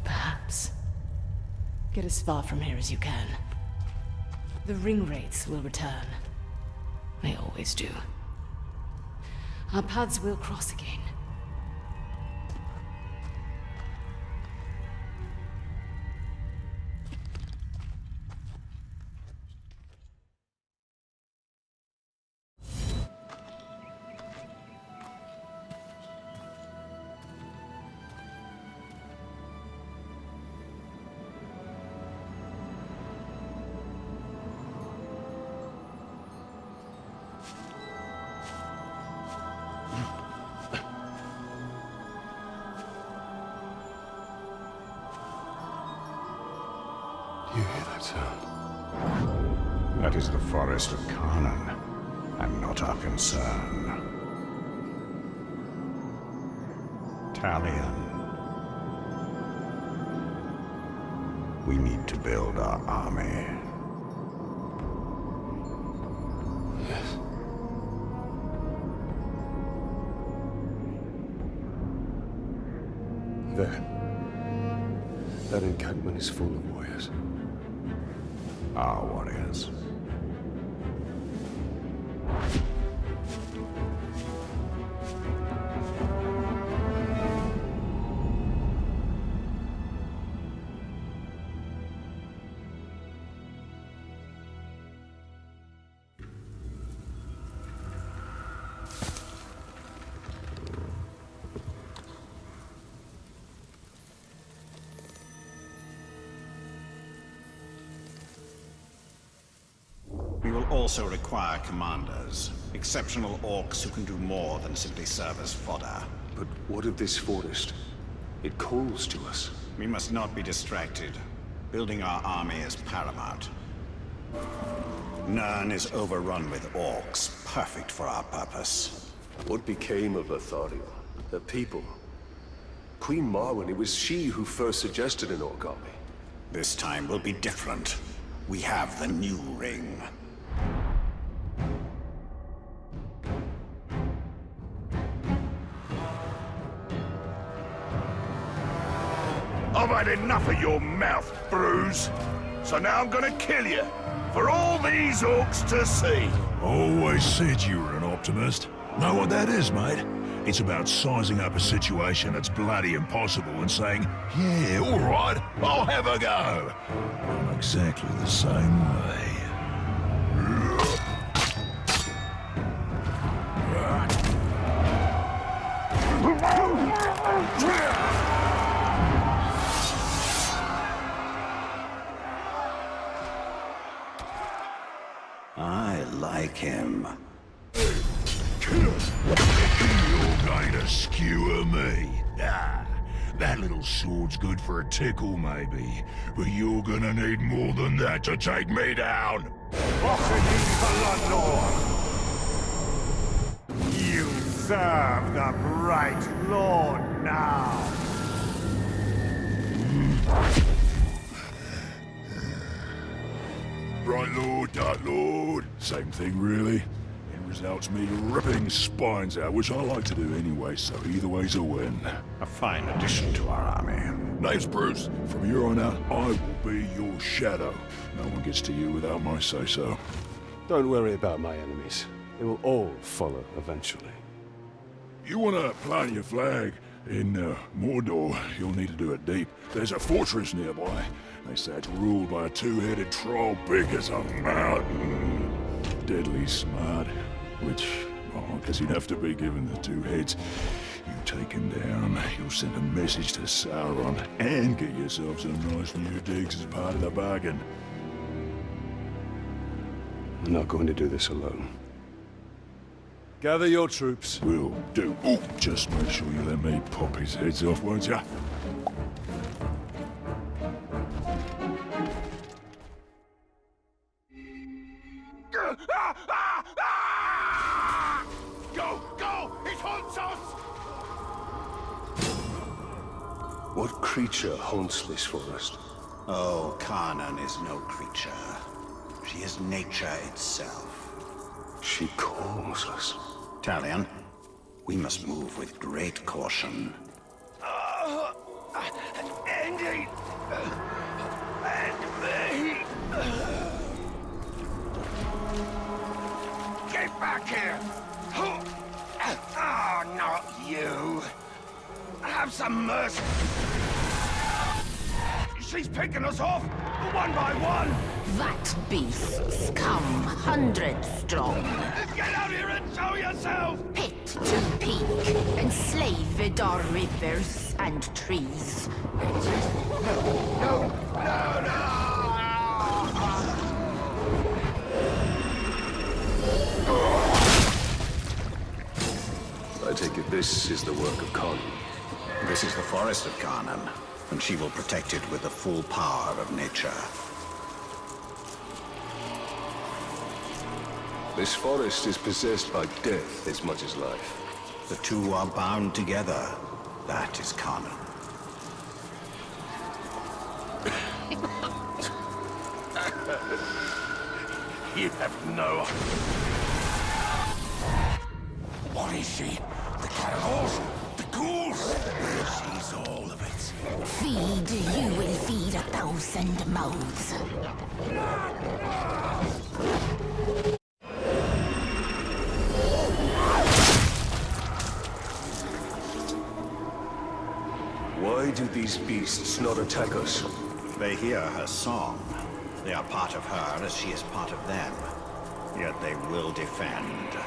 Perhaps. Get as far from here as you can. The ringwraiths will return. They always do. Our paths will cross again. You hear that sound? That is the forest of Kanan, and not our concern. Talion. We need to build our army. Yes. There. That encampment is full of warriors. Our warriors. We will also require commanders. Exceptional orcs who can do more than simply serve as fodder. But what of this forest? It calls to us. We must not be distracted. Building our army is paramount. Nern is overrun with orcs, perfect for our purpose. What became of Lothario? Her people? Queen Marwen, it was she who first suggested an orc army. This time will be different. We have the new ring. I've had enough of your mouth, Bruise. So now I'm gonna kill you. For all these orcs to see. Always said you were an optimist. Know what that is, mate? It's about sizing up a situation that's bloody impossible and saying, yeah, all right, I'll have a go. I'm exactly the same way. I like him. You're going to skewer me. Ah, that little sword's good for a tickle, maybe. But you're gonna need more than that to take me down. You serve the bright lord now. Bright Lord, Dark Lord. Same thing, really. End result's me ripping spines out, which I like to do anyway, so either way's a win. A fine addition to our army. Name's Bruce. From here on out, I will be your shadow. No one gets to you without my say-so. Don't worry about my enemies. They will all follow eventually. You want to plant your flag in Mordor, you'll need to do it deep. There's a fortress nearby. They say it's ruled by a two-headed troll big as a mountain. Deadly smart, which, well, I guess he'd have to be given the two heads. You take him down, you'll send a message to Sauron, and get yourself some nice new digs as part of the bargain. I'm not going to do this alone. Gather your troops. Will do. Ooh, just make sure you let me pop his heads off, won't ya? Go, go! It haunts us! What creature haunts this forest? Oh, Kanan is no creature. She is nature itself. She calls us. Talion, we must move with great caution. Andy! And me! Get back here! Oh, not you! Have some mercy! She's picking us off, one by one! That beasts come hundreds strong. Get out here and show yourself! Pit to peak, enslaved are rivers and trees. No! I take it this is the work of Khan. This is the forest of Kanan, and she will protect it with the full power of nature. This forest is possessed by death as much as life. The two are bound together. That is canon. You have no... What is she? The cannibals? The ghouls? She's all of it. Feed, you will feed 1,000 mouths. Why do these beasts not attack us? They hear her song. They are part of her as she is part of them. Yet they will defend.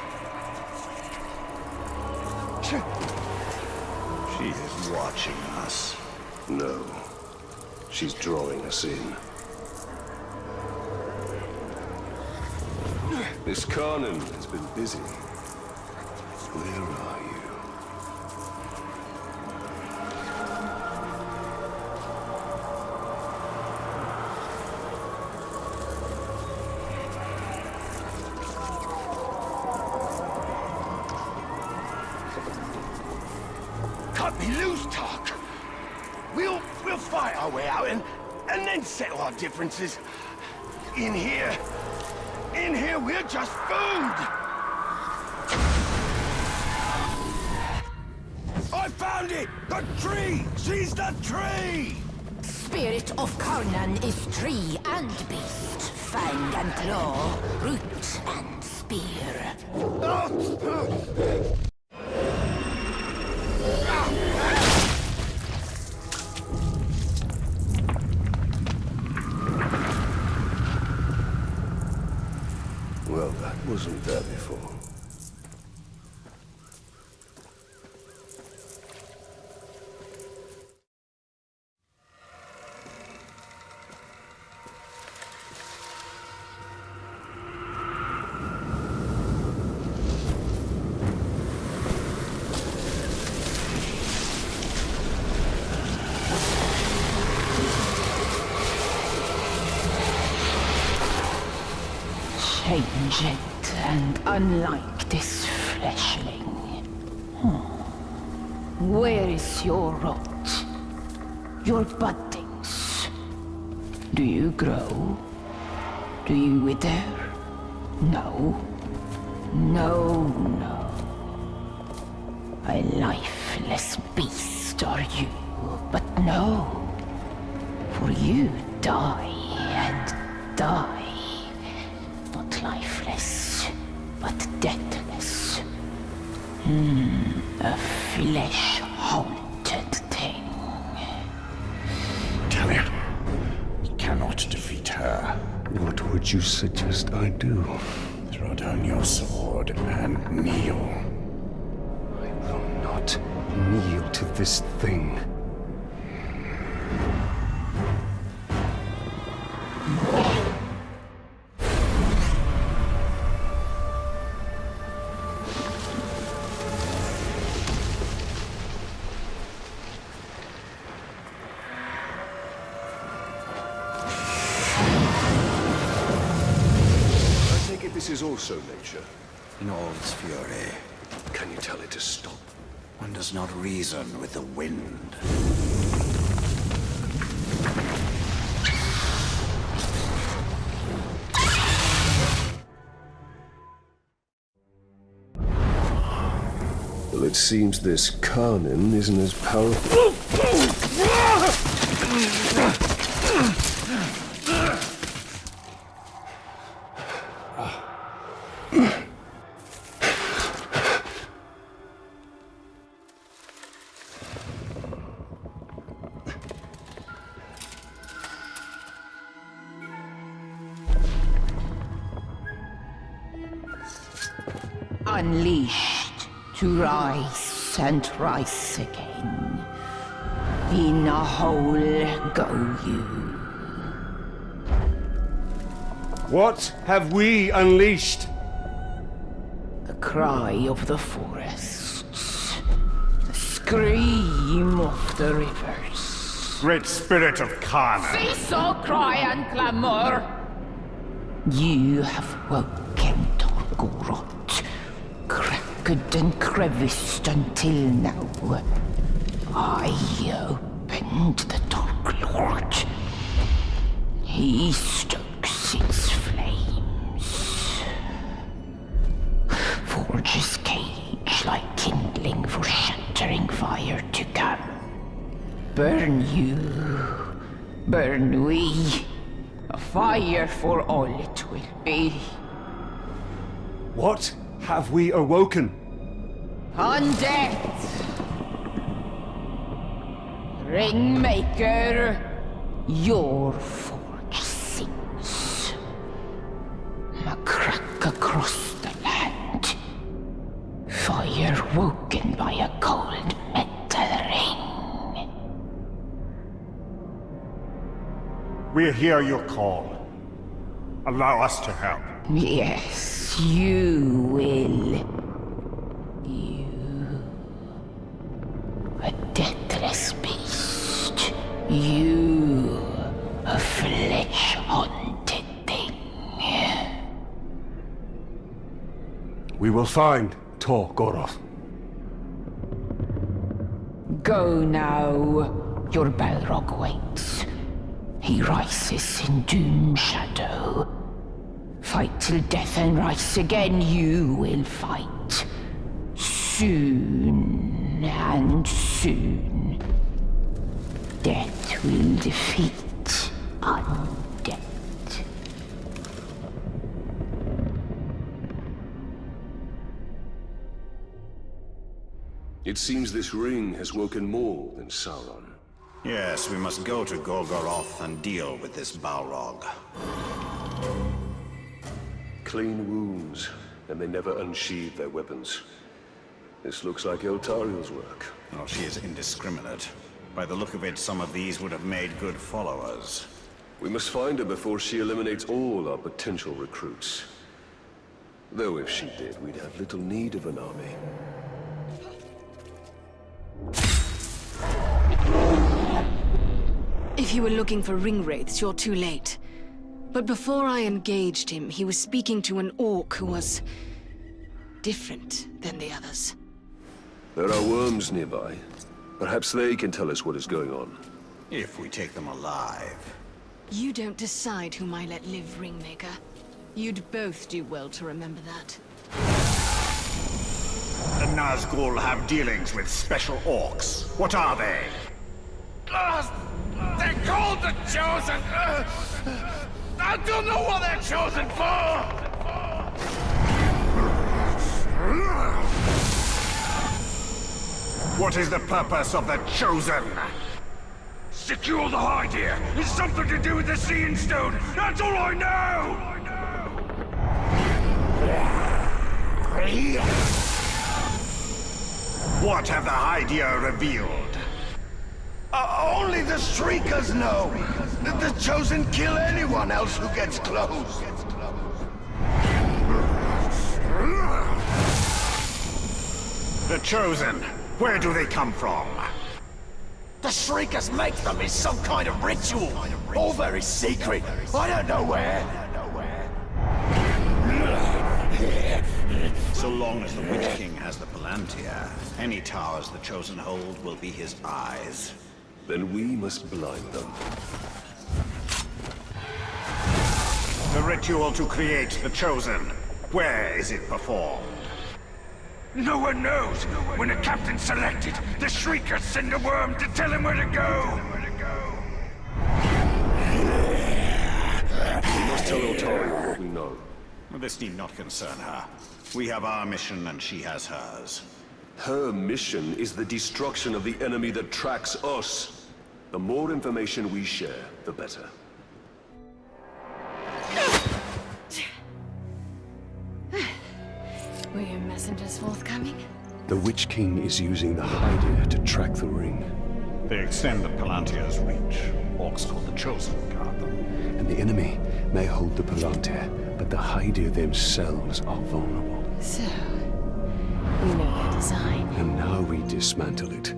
She is watching us. No. She's drawing us in. This Carnan has been busy. Where are you? Cut me loose, Tark. We'll fight our way out and then settle our differences. In here, we're just food. I found it! The tree! She's the tree! Spirit of Carnan is tree and beast, fang and claw, root and spear. Well, that wasn't there before. Changed and unlike this fleshling. Where is your rot? Your buddings? Do you grow? Do you wither? No. No, no. A lifeless beast are you, but no. For you die and die. Not lifeless, but deathless. A flesh-haunted thing. Talion, we cannot defeat her. What would you suggest I do? Throw down your sword and kneel. I will not kneel to this thing. This is also nature. In all its fury, Can you tell it to stop? one does not reason with the wind. Well, it seems this Carnan isn't as powerful. Unleashed to rise and rise again. In a hole go you. What have we unleashed? The cry of the forests. The scream of the rivers. Great spirit of Carnan. Cease all cry and clamor. You have woken, Tolkien. Goroth, cracked and creviced until now. I opened the Dark Lord. He stokes its flames. Forges cage like kindling for shattering fire to come. Burn you, burn we. A fire for all it will be. What have we awoken? Undead! Ringmaker, your forge sings. A crack across the land. Fire woken by a cold metal ring. We hear your call. Allow us to help. Yes, you will. You. A deathless beast. You. A flesh-haunted thing. We will find Tor Goroth. Go now. Your Balrog waits. He rises in doom shadow. Fight till death and rise again, you will fight. Soon and soon. Death will defeat undead. It seems this ring has woken more than Sauron. Yes, we must go to Golgoroth and deal with this Balrog. Clean wounds, and they never unsheathed their weapons. This looks like Eltariel's work. Oh, she is indiscriminate. By the look of it, some of these would have made good followers. We must find her before she eliminates all our potential recruits. Though if she did, we'd have little need of an army. If you were looking for ring wraiths, you're too late. But before I engaged him, he was speaking to an orc who was different than the others. There are worms nearby. Perhaps they can tell us what is going on. If we take them alive. You don't decide whom I let live, Ringmaker. You'd both do well to remember that. The Nazgul have dealings with special orcs. What are they? They're called the Chosen! I don't know what they're chosen for! What is the purpose of the Chosen? Secure the hide here! It's something to do with the Seeing Stone! That's all I know! What have the Hydeia revealed? Only the Shriekers know! The Chosen kill anyone else who gets close! The Chosen, where do they come from? The Shriekers make them in some kind of ritual! All very secret! I don't know where! So long as the Witch King has the Palantir, any towers the Chosen hold will be his eyes. Then we must blind them. The ritual to create the Chosen, where is it performed? No one knows! When a captain's selected, the Shriekers send a worm to tell him where to go! We must tell Eltariel what we know. This need not concern her. We have our mission and she has hers. Her mission is the destruction of the enemy that tracks us. The more information we share, the better. Were your messengers forthcoming? The Witch King is using the Hydeia to track the ring. They extend the Palantir's reach. Orcs called the Chosen guard them. And the enemy may hold the Palantir, but the Hydeia themselves are vulnerable. So, we know their design. And now we dismantle it.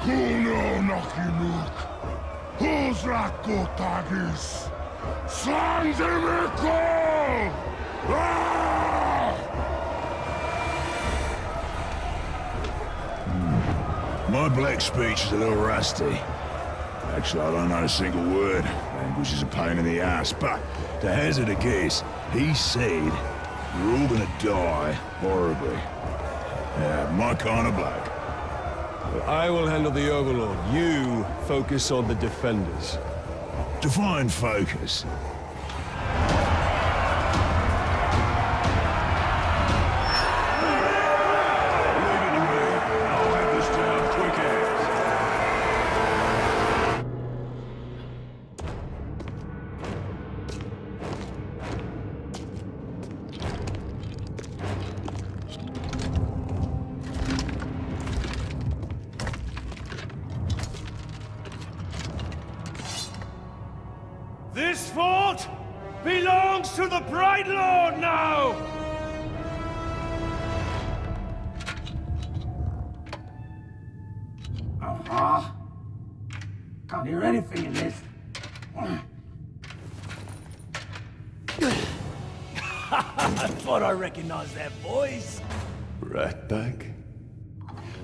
Kuno Nokinuk, Huzrakotagis, Sanzimiko! My black speech is a little rusty. Actually, I don't know a single word. Language is a pain in the ass, but to hazard a guess, he said you're all gonna die horribly. Yeah, my kind of black. Well, I will handle the Overlord. You focus on the Defenders. Define focus. This fort belongs to the Bright Lord now! Can't hear anything in this. I thought I recognized that voice. Right back.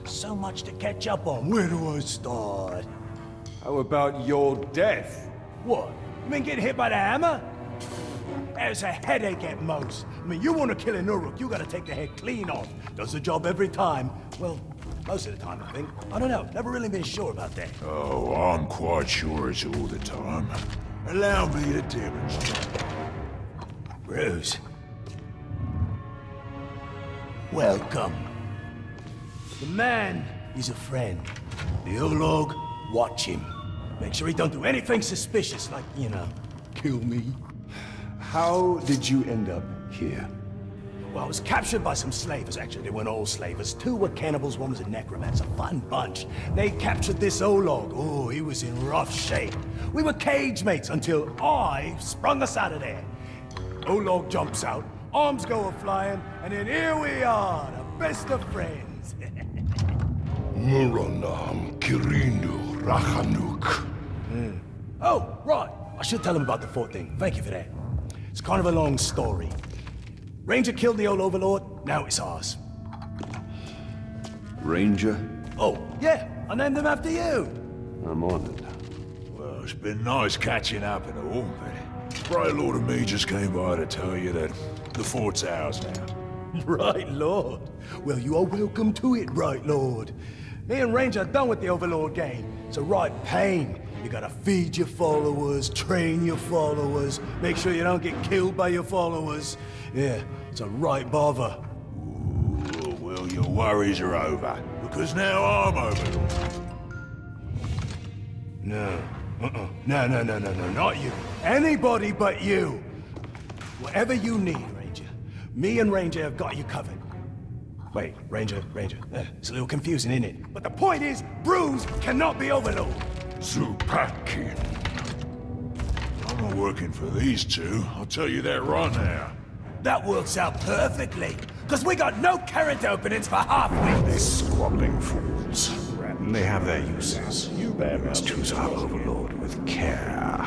So much to catch up on. Where do I start? How about your death? What? You mean getting hit by the hammer? It's a headache at most. I mean, you want to kill an Uruk, you gotta take the head clean off. Does the job every time. Well, most of the time, I think. I don't know. Never really been sure about that. Oh, I'm quite sure it's all the time. Allow me to demonstrate. Bruce. Welcome. The man is a friend. The Olog, watch him. Make sure he don't do anything suspicious, like, you know, kill me. How did you end up here? Well, I was captured by some slavers, actually. They weren't all slavers. Two were cannibals, one was a necromancer. Fun bunch. They captured this Olog. Oh, he was in rough shape. We were cage mates until I sprung us out of there. Olog jumps out, arms go a-flying, and then here we are, the best of friends. Muranam Kirindu Rachanuk. Oh, right. I should tell him about the fort thing. Thank you for that. It's kind of a long story. Ranger killed the old Overlord, now it's ours. Ranger? Oh, yeah, I named him after you. I'm honored. Well, it's been nice catching up and all, but Bright Lord and me just came by to tell you that the fort's ours now. Right, Lord. Well, you are welcome to it, Right, Lord. Me and Ranger are done with the Overlord game. It's a right pain. You gotta feed your followers, train your followers, make sure you don't get killed by your followers. Yeah, it's a right bother. Ooh, well, your worries are over, because now I'm Overlord. No. No, not you. Anybody but you. Whatever you need, Ranger. Me and Ranger have got you covered. Wait, Ranger. It's a little confusing, isn't it? But the point is, Bruce cannot be Overlord. Zupakin. I'm not working for these two, I'll tell you that right now. That works out perfectly, because we got no character openings for half-wits. These squabbling fools. They have their uses. You must choose our Overlord with care.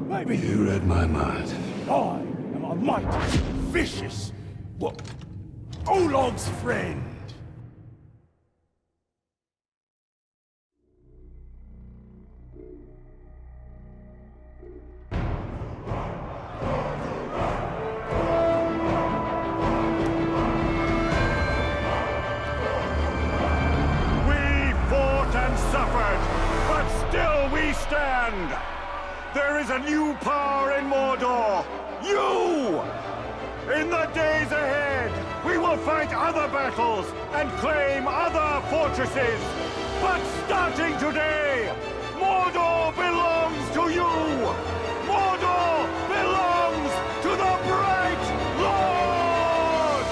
Maybe You read my mind. I am a mighty, vicious, what? Olog's friend. There is a new power in Mordor! You! In the days ahead, we will fight other battles and claim other fortresses! But starting today, Mordor belongs to you! Mordor belongs to the Bright Lord!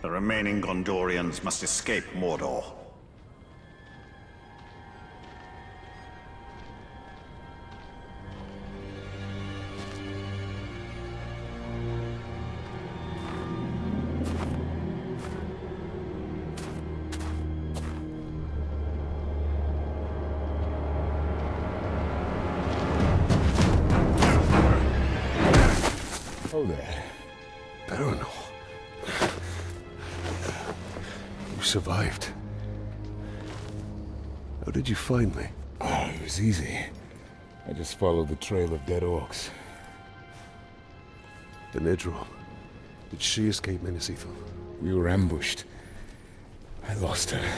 The remaining Gondorians must escape Mordor. Oh there. Baronor. You survived. How did you find me? Oh, it was easy. I just followed the trail of dead orcs. The Nedril. Did she escape Nemesis Sistemi? We were ambushed. I lost her.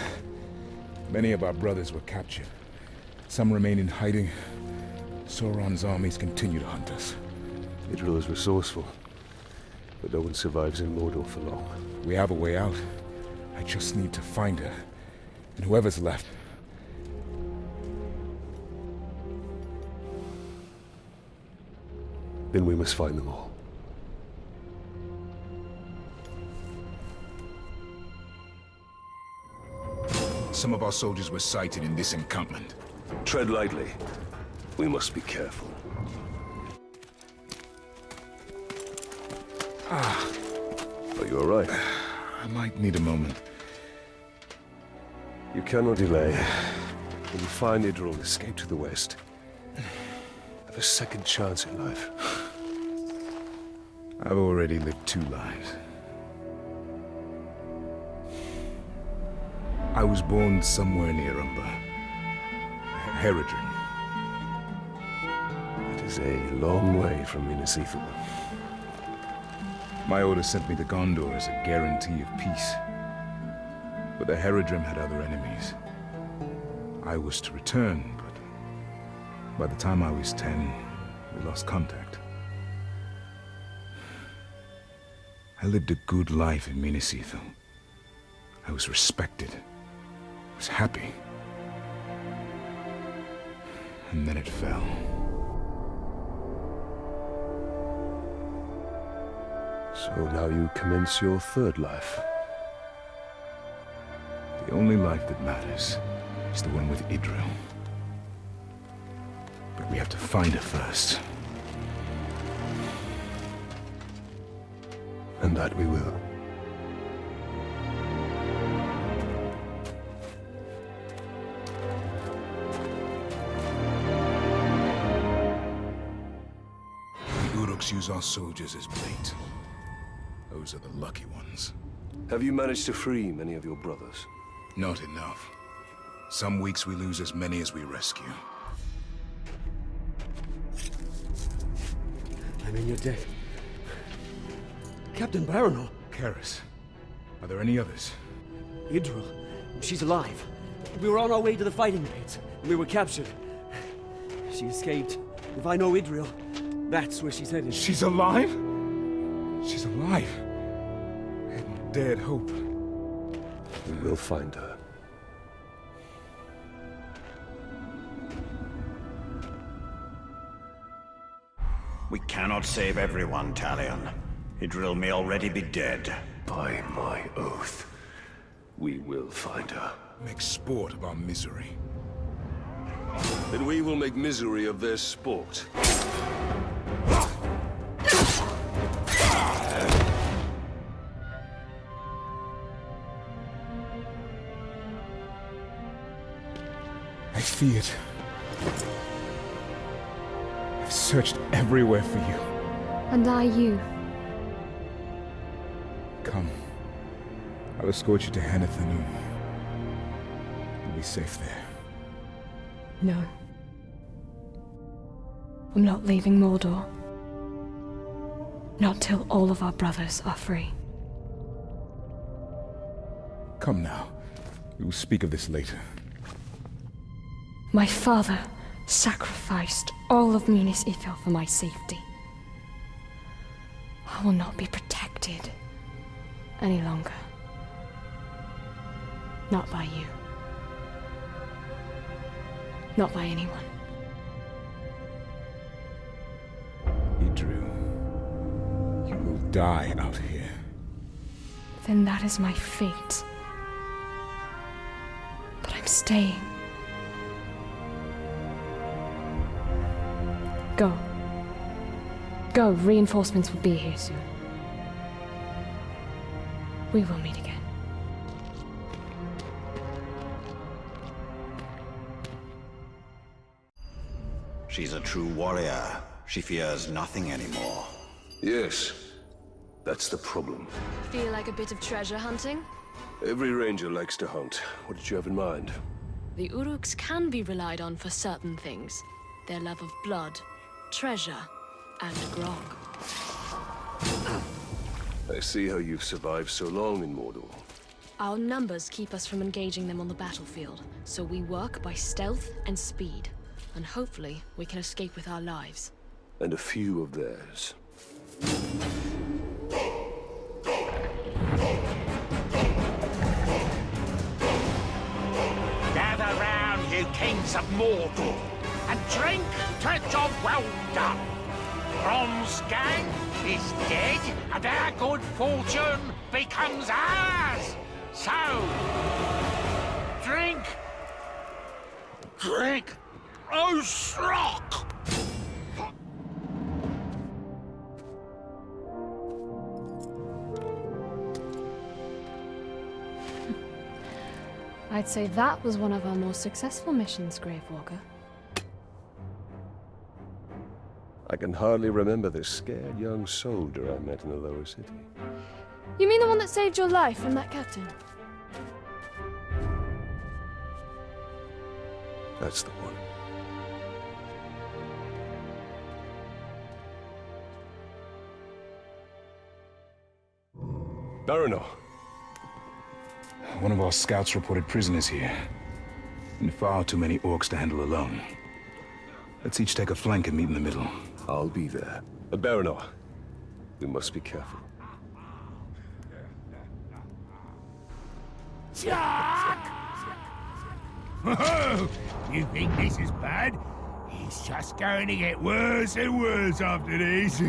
Many of our brothers were captured. Some remain in hiding. Sauron's armies continue to hunt us. Nedril is resourceful, but no one survives in Mordor for long. We have a way out. I just need to find her. And whoever's left. Then we must find them all. Some of our soldiers were sighted in this encampment. Tread lightly. We must be careful. Are you all right? I might need a moment. You cannot delay. When you find Idril, escape to the west. Have a second chance in life. I've already lived 2 lives. I was born somewhere near Umber. Herodrin. It is a long way from Minas Ithil. My order sent me to Gondor as a guarantee of peace. But the Herodrim had other enemies. I was to return, but by the time I was 10, we lost contact. I lived a good life in Minas Ithil. I was respected. I was happy. And then it fell. So now you commence your third life. The only life that matters is the one with Idril. But we have to find her first. And that we will. The Uruks use our soldiers as bait. Those are the lucky ones. Have you managed to free many of your brothers? Not enough. Some weeks we lose as many as we rescue. I mean, you're dead. Captain Baranor. Karis. Are there any others? Idril. She's alive. We were on our way to the fighting pits, and we were captured. She escaped. If I know Idril, that's where she's headed. She's alive? She's alive. I hadn't dared hope. We will find her. We cannot save everyone, Talion. Idril may already be dead. By my oath, we will find her. Make sport of our misery. Then we will make misery of their sport. I see it. I've searched everywhere for you. And are you? Come. I'll escort you to Hanathanum. You'll be safe there. No. I'm not leaving Mordor. Not till all of our brothers are free. Come now. We will speak of this later. My father sacrificed all of Minas Ithil for my safety. I will not be protected any longer. Not by you. Not by anyone. Idril, you will die out here. Then that is my fate. But I'm staying. Go. Go, reinforcements will be here soon. We will meet again. She's a true warrior. She fears nothing anymore. Yes, that's the problem. Feel like a bit of treasure hunting? Every ranger likes to hunt. What did you have in mind? The Uruks can be relied on for certain things. Their love of blood, treasure, and grog. I see how you've survived so long in Mordor. Our numbers keep us from engaging them on the battlefield, so we work by stealth and speed. And hopefully, we can escape with our lives. And a few of theirs. Gather round, you kings of Mordor, and drink to job well done. Bronze Gang is dead, and our good fortune becomes ours. So, drink, oh Shrock! I'd say that was one of our more successful missions, Gravewalker. I can hardly remember the scared young soldier I met in the lower city. You mean the one that saved your life from that captain? That's the one. Baranor. One of our scouts reported prisoners here. And far too many orcs to handle alone. Let's each take a flank and meet in the middle. I'll be there. Baranor, we must be careful. Oh, you think this is bad? It's just going to get worse and worse after this.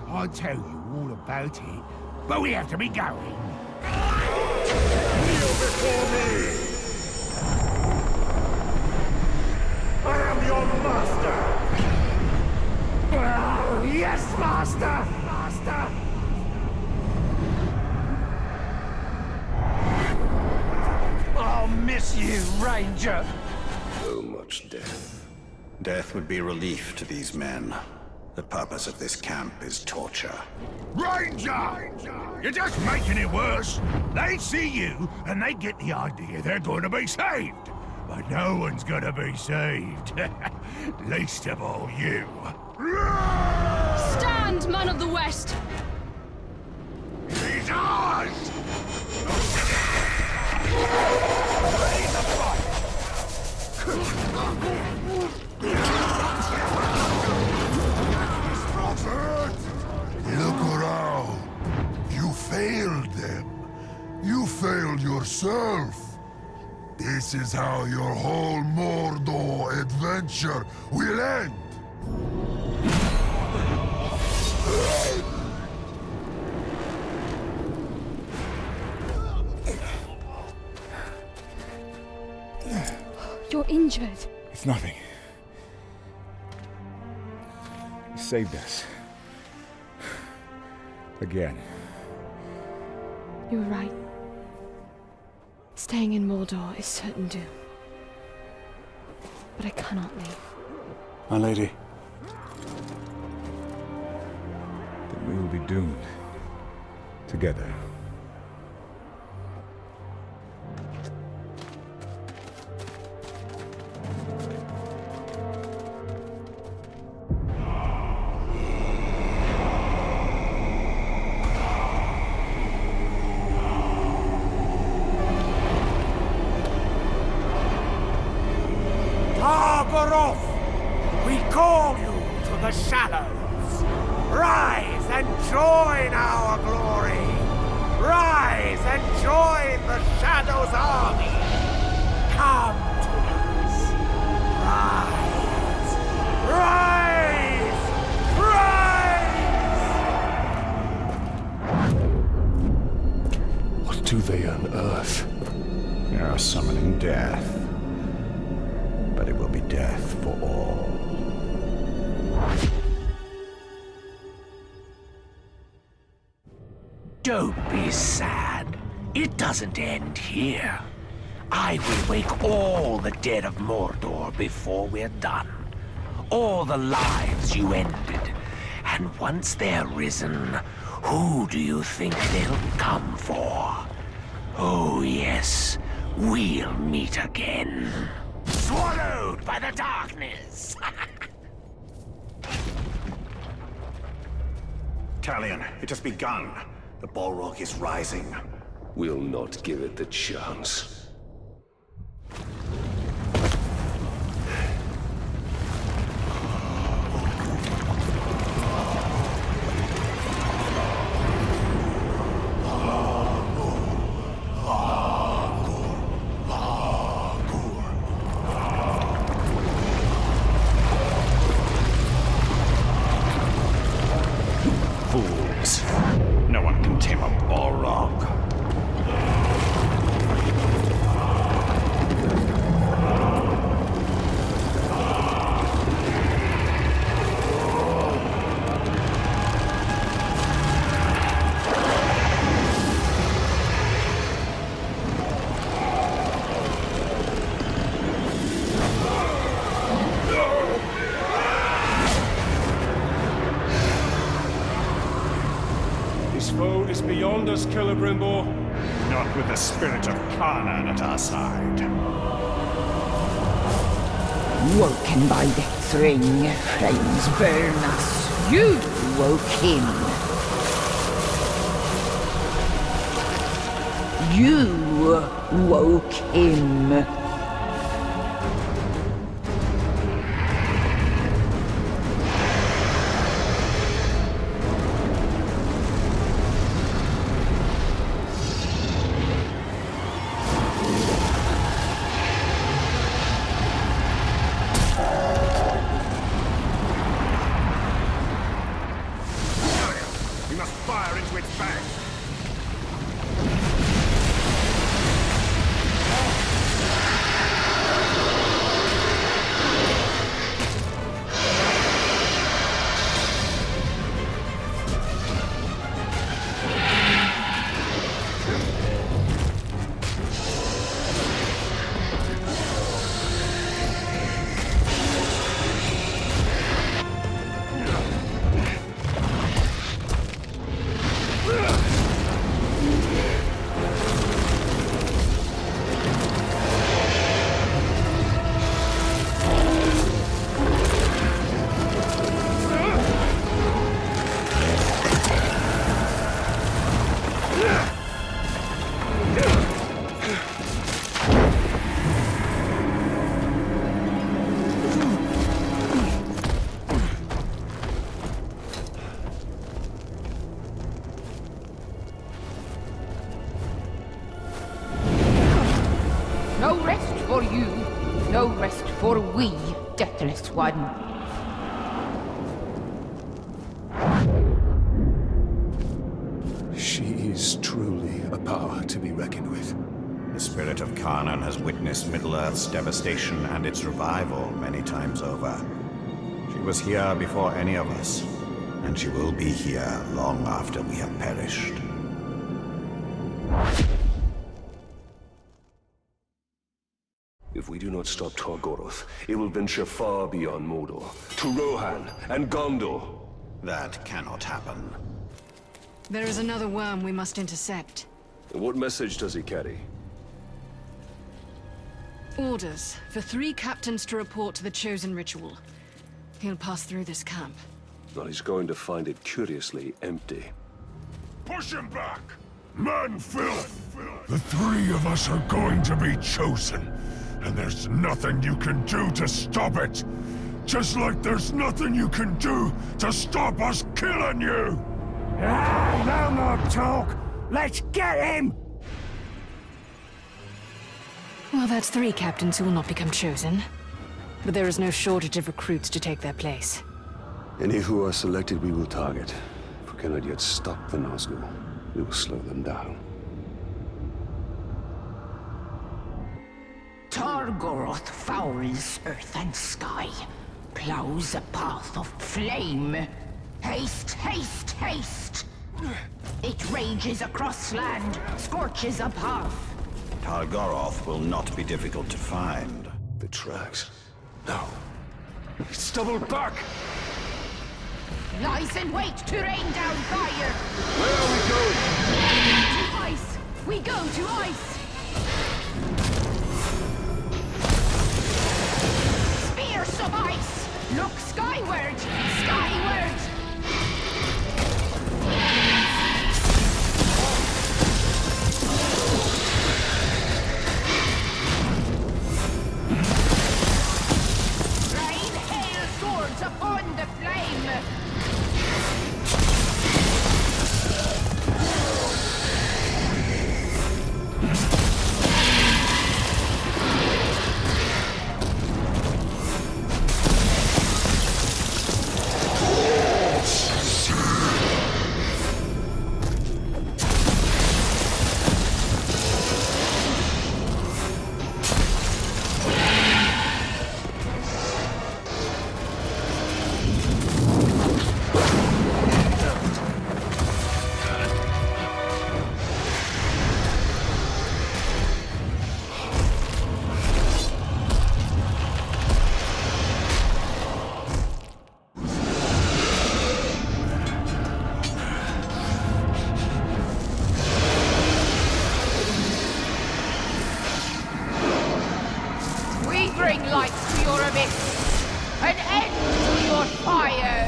I'll tell you all about it, but we have to be going. Kneel before me! I am your master! Yes, master! Master! I'll miss you, Ranger! So much death. Death would be relief to these men. The purpose of this camp is torture. Ranger! You're just making it worse. They see you, and they get the idea they're going to be saved. But no one's going to be saved. Least of all you. Stand, man of the West! He's ours! Ready to fight! Look around. You failed them. You failed yourself. This is how your whole Mordor adventure will end. You're injured. It's nothing. You saved us. Again. You were right. Staying in Mordor is certain doom. But I cannot leave. My lady. Then we will be doomed. Together. We call you to the shadows. Rise and join our glory. Rise and join the Shadows' army. Come to us. Rise. Rise. Rise. What do they unearth? They are summoning death. But it will be death for all. Don't be sad. It doesn't end here. I will wake all the dead of Mordor before we're done. All the lives you ended, And once they're risen, who do you think they'll come for? Oh yes, we'll meet again. Swallowed by the darkness! Talion, it has begun. The Balrog is rising. We'll not give it the chance. No one can tame a Balrog. Is beyond us, Celebrimbor. Not with the spirit of Kanan at our side. Woken by death's ring, flames burn us. You woke him. You woke him. No rest for you, no rest for we, deathless one. She is truly a power to be reckoned with. The spirit of Kanan has witnessed Middle-earth's devastation and its revival many times over. She was here before any of us, and she will be here long after we have perished. If we do not stop Targoroth, it will venture far beyond Mordor, to Rohan and Gondor. That cannot happen. There is another worm we must intercept. What message does he carry? Orders for 3 captains to report to the chosen ritual. He'll pass through this camp. Well, he's going to find it curiously empty. Push him back! Man filth! The 3 of us are going to be chosen, and there's nothing you can do to stop it! Just like there's nothing you can do to stop us killing you! No more talk! Let's get him! Well, that's 3 captains who will not become chosen. But there is no shortage of recruits to take their place. Any who are selected we will target. If we cannot yet stop the Nazgûl, we will slow them down. Targoroth fouls earth and sky, plows a path of flame. Haste, haste, haste! It rages across land, scorches a path. Targoroth will not be difficult to find. The tracks. No. It's doubled back! lies in wait to rain down fire. Where are we going? To ice. We go to ice. Spears of ice. Look skyward. Skyward. Rain hail swords upon the flame. Bring light to your abyss, an end to your fire.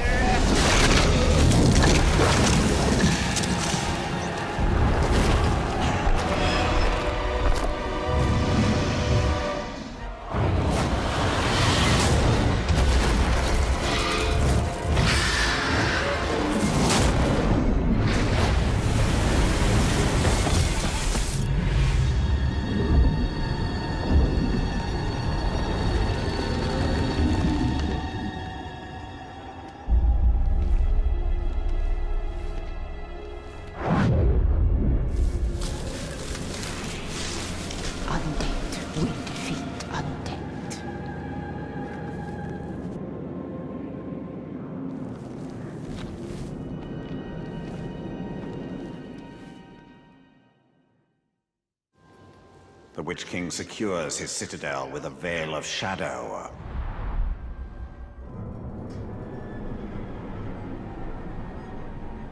The Witch King secures his citadel with a veil of shadow.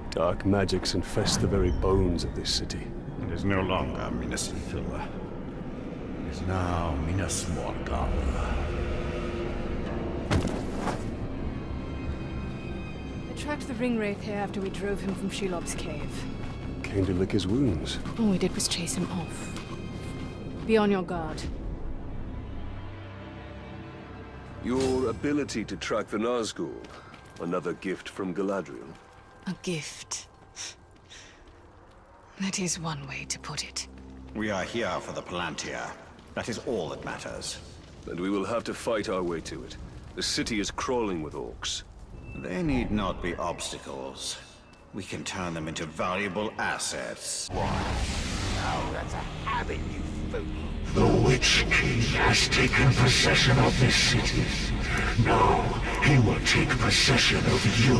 Dark magics infest the very bones of this city. It is no longer Minas Ithil. It is now Minas Morgul. I tracked the ring wraith here after we drove him from Shelob's cave. Came to lick his wounds. All we did was chase him off. Be on your guard. Your ability to track the Nazgul, another gift from Galadriel. A gift. That is one way to put it. We are here for the Palantir. That is all that matters. And we will have to fight our way to it. The city is crawling with orcs. They need not be obstacles. We can turn them into valuable assets. Now that's a habit, you fool. The Witch King has taken possession of this city. Now he will take possession of you.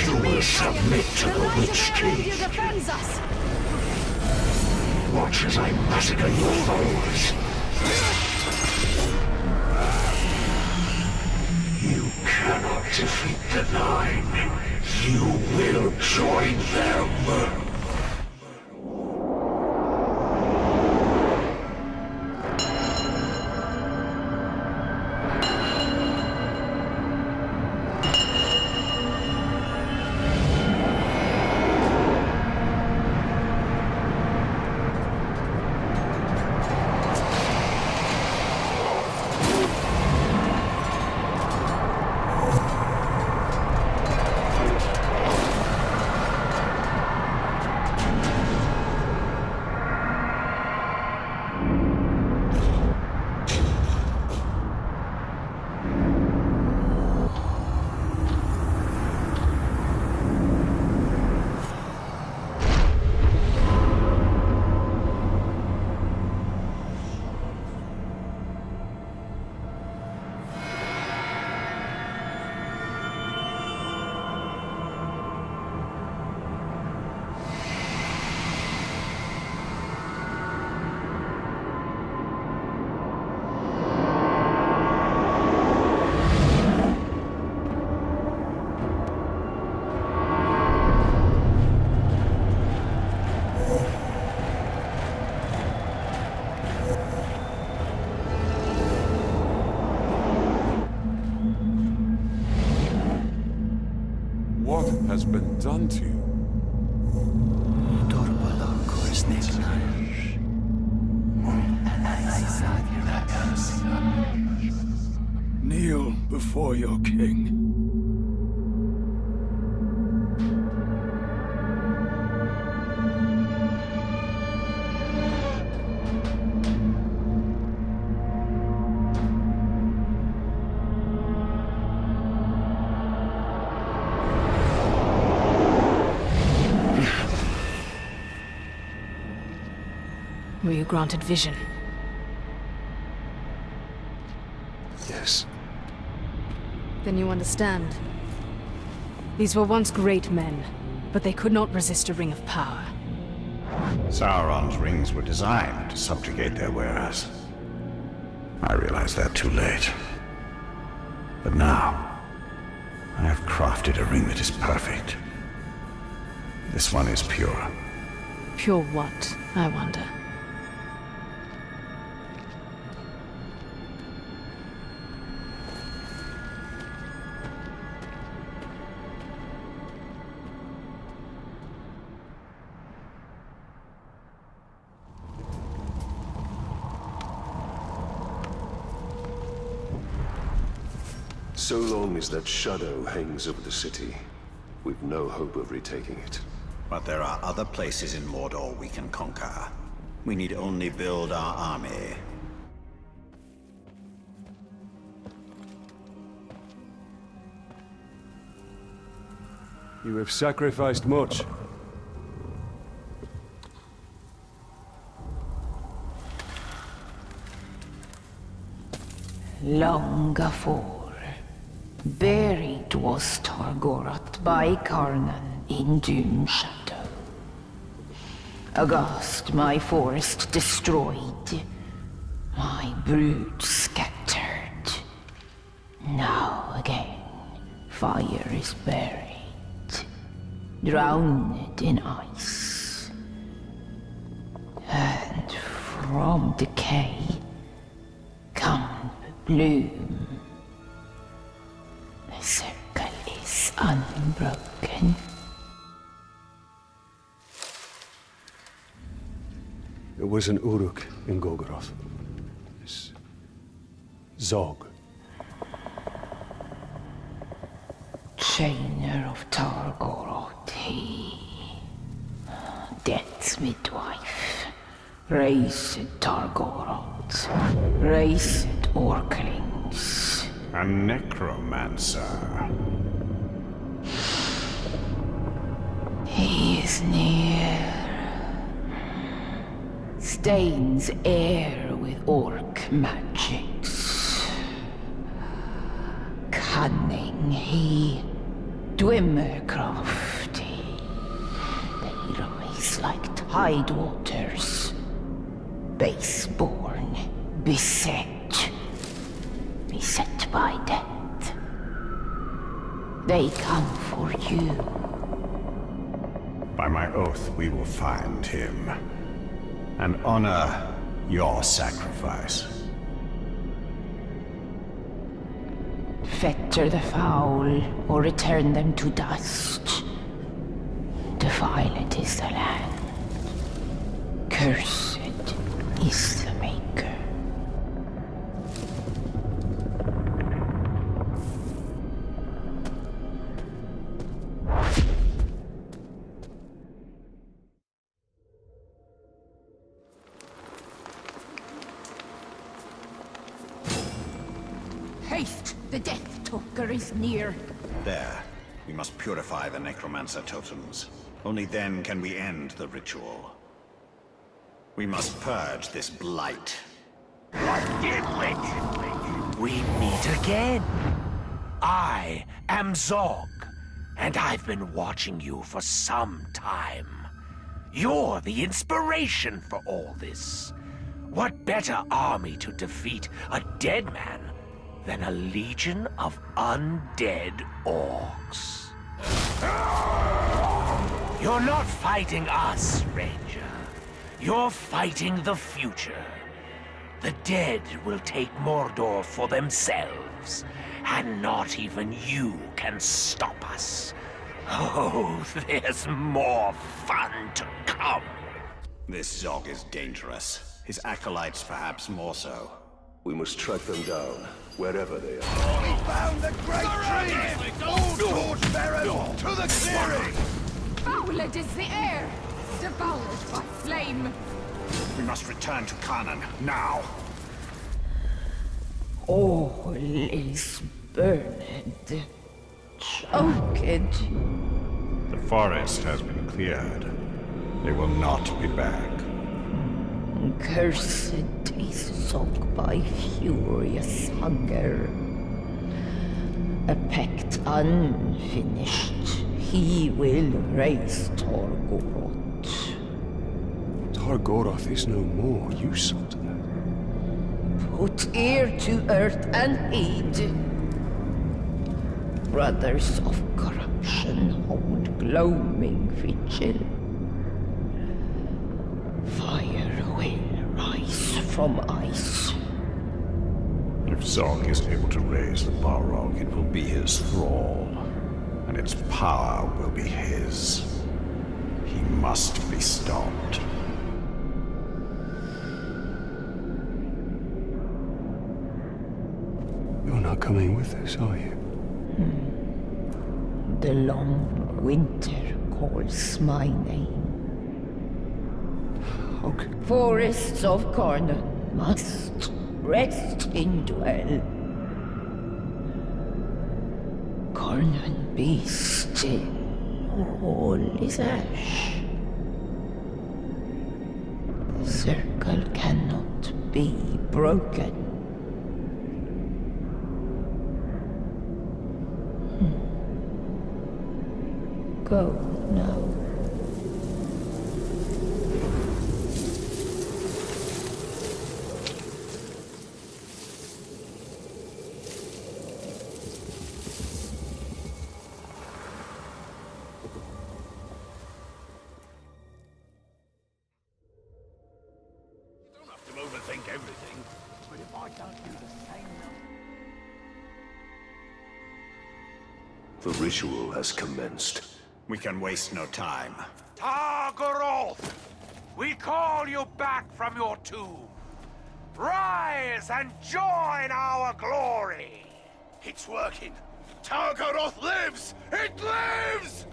You will submit to the Witch King. Watch as I massacre your foes. You cannot defeat the Nine. You will join them. What has been done to you? Kneel before your king. Were you granted vision? Yes. Then you understand. These were once great men, but they could not resist a ring of power. Sauron's rings were designed to subjugate their wearers. I realized that too late. But now, I have crafted a ring that is perfect. This one is pure. Pure what, I wonder? So long as that shadow hangs over the city, we've no hope of retaking it. But there are other places in Mordor we can conquer. We need only build our army. You have sacrificed much. Long afore, buried was Targorath by Karnan in Doom Shadow. Aghast my forest destroyed, my brood scattered. Now again, fire is buried, drowned in ice. And from decay come bloom. The circle is unbroken. There was an Uruk in Golgoroth. This Zog. Chainer of Targorath, he. Death's midwife. Raised Targorath. Raised Orklings. A necromancer. He is near. Stains air with orc magics. Cunning he, Dwemer crafty. They rise like tide waters. Baseborn, beset by death. They come for you. By my oath, we will find him. And honor your sacrifice. Fetter the foul, or return them to dust. Defiled is the land. Cursed is the Maker. Haste! The Death Talker is near. There. We must purify the necromancer totems. Only then can we end the ritual. We must purge this blight. Dimwit! We meet again. I am Zog, and I've been watching you for some time. You're the inspiration for all this. What better army to defeat a dead man than a legion of undead orcs? You're not fighting us, Ranger. You're fighting the future. The dead will take Mordor for themselves, and not even you can stop us. Oh, there's more fun to come. This Zog is dangerous. His acolytes perhaps more so. We must track them down, wherever they are. We found the great tree! All torchbearers to the clearing! Fouled is the air, devoured by flame. We must return to Kanan, now. All is burned, choked. The forest has been cleared. They will not be back. Cursed is Zog by furious hunger. A pact unfinished, he will raise Torgoroth. Targoroth is no more, you saw to that. Put ear to earth and heed. Brothers of corruption hold gloaming vigil. Fire will rise from ice. If Zog is able to raise the Balrog, it will be his thrall, and its power will be his. He must be stopped. You're not coming with us, are you? The long winter calls my name. Okay. Forests of Karnan must rest in dwell. Karnan be still, all is ash. The circle cannot be broken. Go now. Overthink everything, but if I don't do the same now... The ritual has commenced. We can waste no time. Targoroth! We call you back from your tomb. Rise and join our glory! It's working! Targoroth lives! It lives!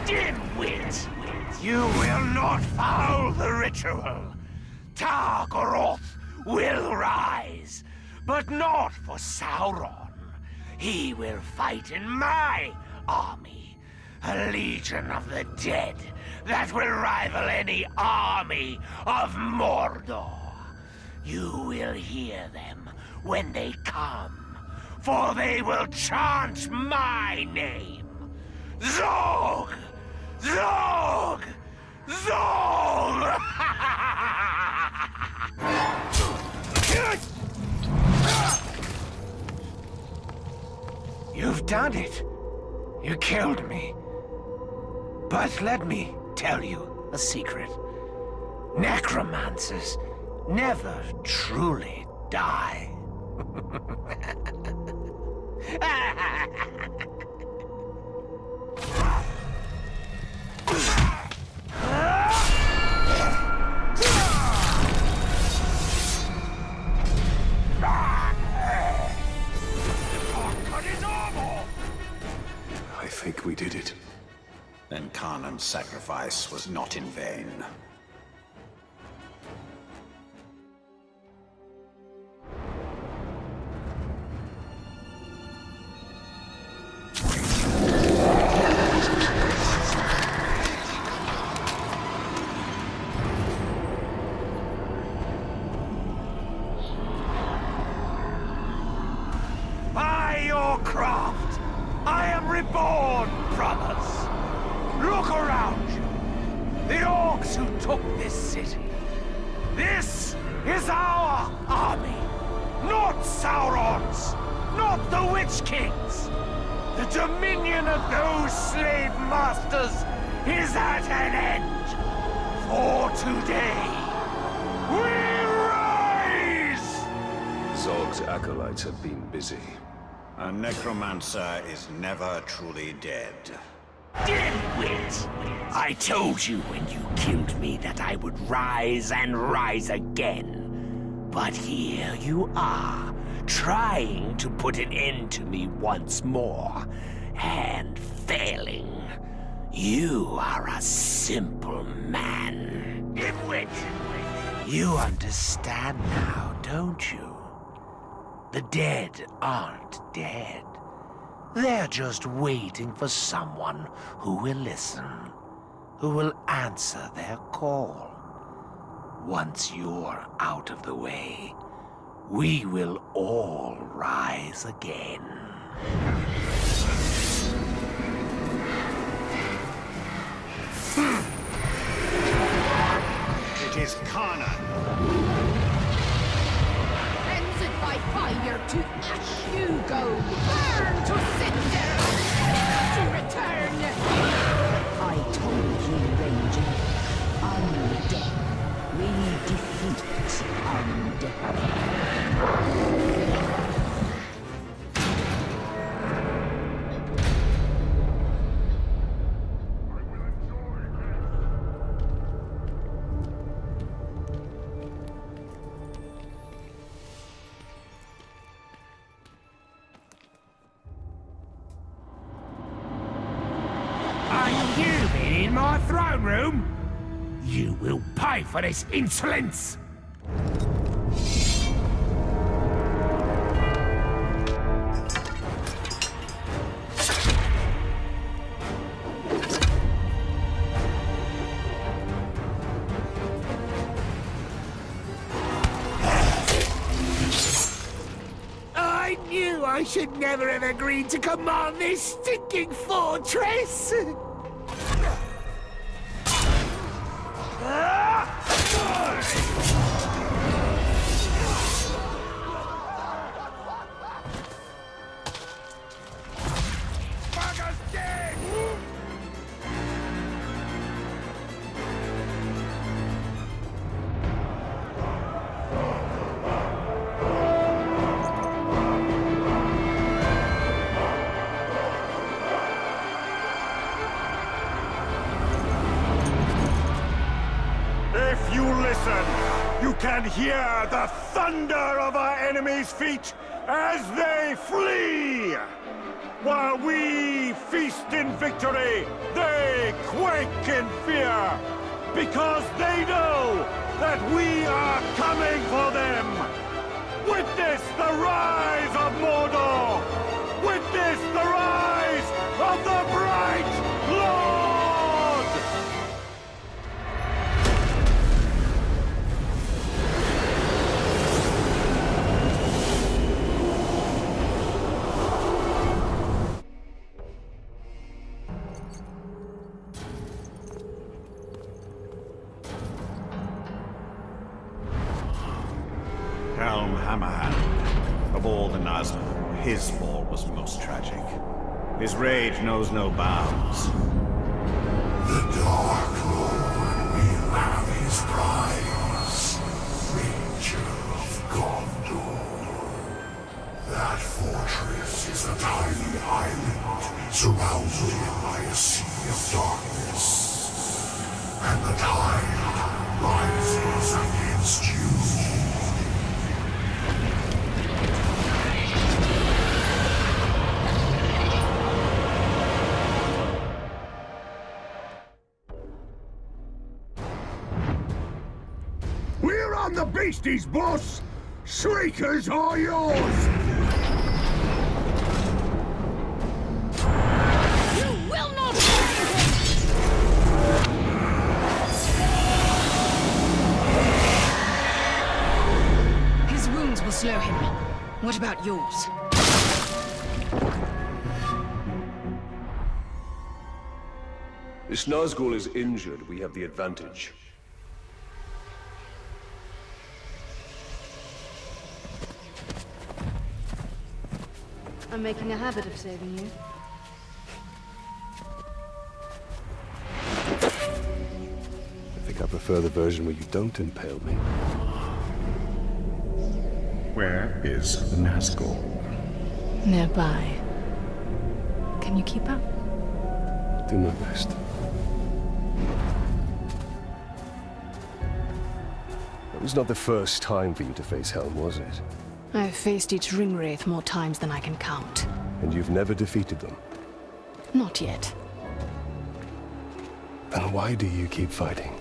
Dimwit! You will not foul the ritual. Targoroth will rise, but not for Sauron. He will fight in my army, a legion of the dead that will rival any army of Mordor. You will hear them when they come, for they will chant my name. Zog! Zog! Zog! You've done it. You killed me. But let me tell you a secret. Necromancers never truly die. I think we did it. Then Kanan's sacrifice was not in vain. By your craft, I am reborn, brothers. Look around you. The orcs who took this city. This is stop the Witch Kings! The dominion of those slave masters is at an end! For today, we rise! Zog's acolytes have been busy. A necromancer is never truly dead. Dimwit! I told you when you killed me that I would rise and rise again. But here you are, trying to put an end to me once more, and failing. You are a simple man. Dimwit! You understand now, don't you? The dead aren't dead. They're just waiting for someone who will listen, who will answer their call. Once you're out of the way, we will all rise again. It is Kana. By fire to ash you go, burn to cinder, never to return. I told you, Ranger, undead. We defeat undead. In my throne room? You will pay for this insolence! I knew I should never have agreed to command this stinking fortress! You can hear the thunder of our enemies' feet as they flee! While we feast in victory, they quake in fear! Because they know that we are coming for them! Witness the rise of Mordor! Witness the rise of the Bright Lord! Hammerhand. Of all the Nazgûl, his fall was most tragic. His rage knows no bounds. The Dark Lord will have his prize. Ranger of Gondor. That fortress is a tiny island surrounded by a sea of darkness. And the tide rises against you. I'm the beasties, boss! Shriekers are yours! You will not His wounds will slow him. What about yours? This Nazgûl is injured. We have the advantage. I'm making a habit of saving you. I think I prefer the version where you don't impale me. Where is the Nazgul? Nearby. Can you keep up? Do my best. It was not the first time for you to face Helm, was it? I've faced each ringwraith more times than I can count. And you've never defeated them? Not yet. Then why do you keep fighting?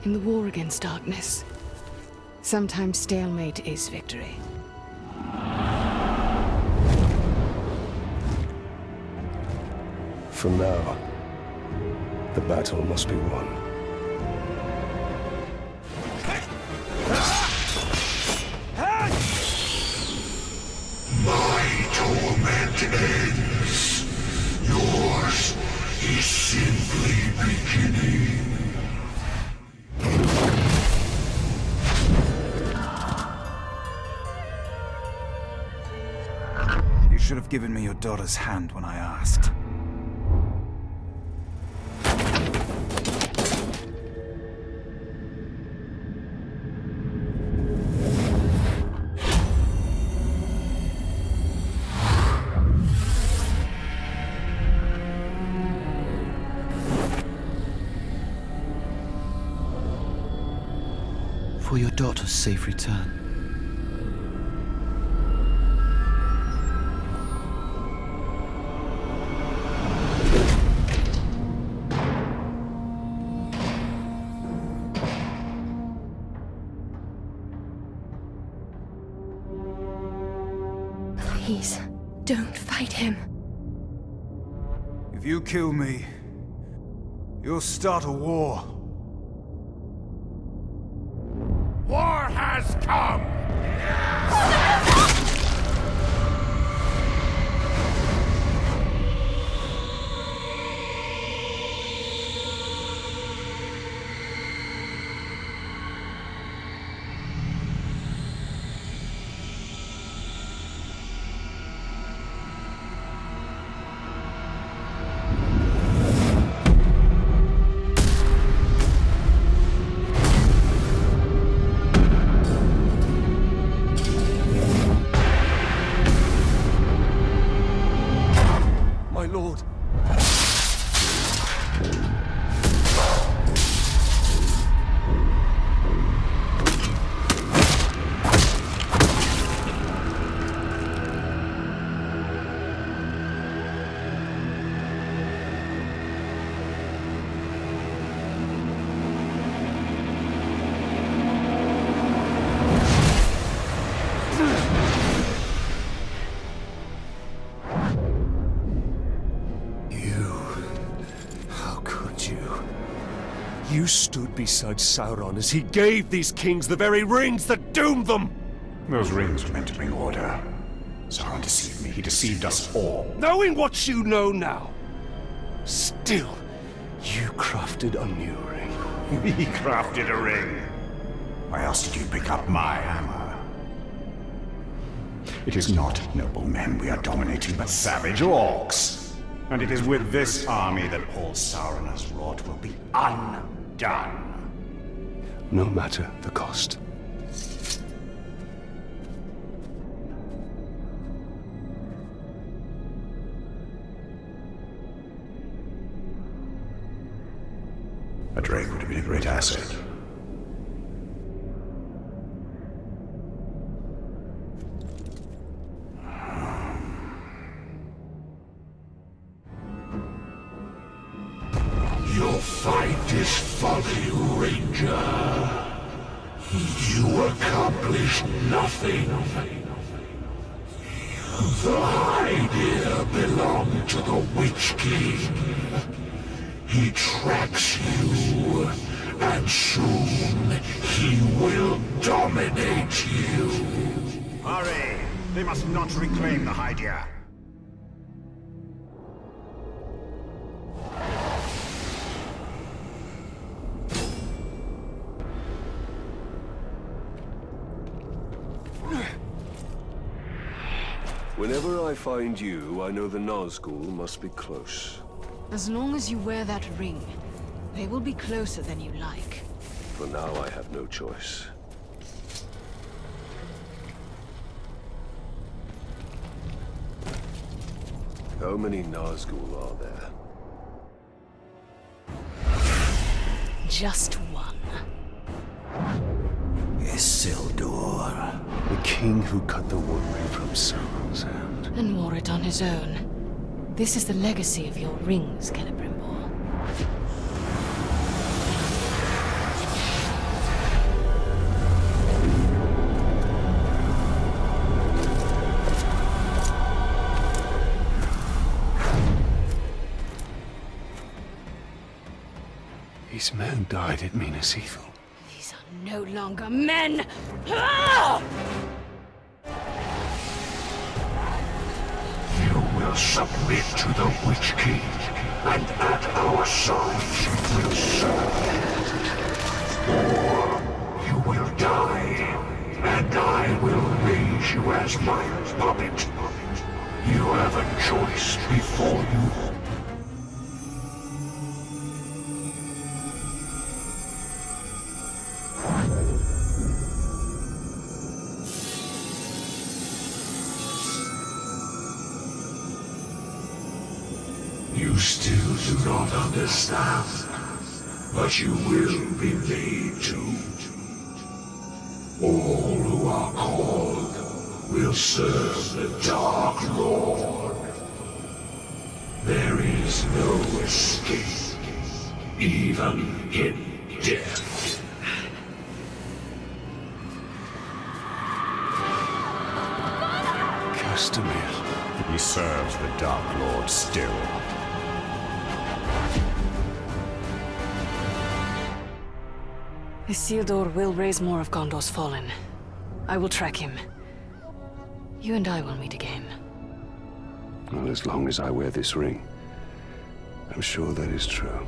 In the war against darkness, sometimes stalemate is victory. For now, the battle must be won. My torment ends. Yours is simply beginning. You should have given me your daughter's hand when I asked. For your daughter's safe return. Please, don't fight him. If you kill me, you'll start a war. War has come! My lord! You stood beside Sauron as he gave these kings the very rings that doomed them! Those rings were meant to bring order. Sauron deceived me. He deceived us all. Knowing what you know now, still, you crafted a new ring. We crafted a ring. Why else did you pick up my hammer? It is not noble men we are dominating, but savage orcs. And it is with this army that all Sauron has wrought will be undone. No matter the cost. A Drake would have been a great asset. Your fight is folly, Ranger. You accomplished nothing. The hide here belonged to the Witch King. He tracks you, and soon he will dominate you. Hurry! They must not reclaim the hide here. Whenever I find you, I know the Nazgul must be close. As long as you wear that ring, they will be closer than you like. For now, I have no choice. How many Nazgul are there? Just one. Isildur, the king who cut the one ring from Sauron's hand. And wore it on his own. This is the legacy of your rings, Celebrimbor. These men died at Minas Ithil. These are no longer men! Ah! You will submit to the Witch King, and at our side you will serve. Or you will die, and I will raise you as my puppet. You have a choice before you. You still do not understand, but you will be made to. All who are called will serve the Dark Lord. There is no escape, even in death. Castamere. He serves the Dark Lord still. Isildur will raise more of Gondor's fallen. I will track him. You and I will meet again. Well, as long as I wear this ring, I'm sure that is true.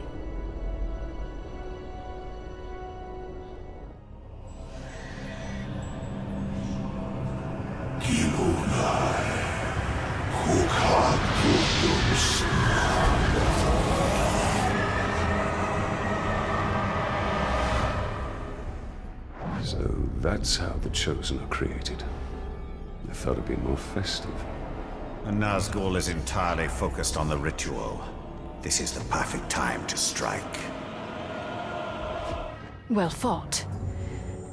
So that's how the Chosen are created. I thought it'd be more festive. The Nazgul is entirely focused on the ritual. This is the perfect time to strike. Well fought.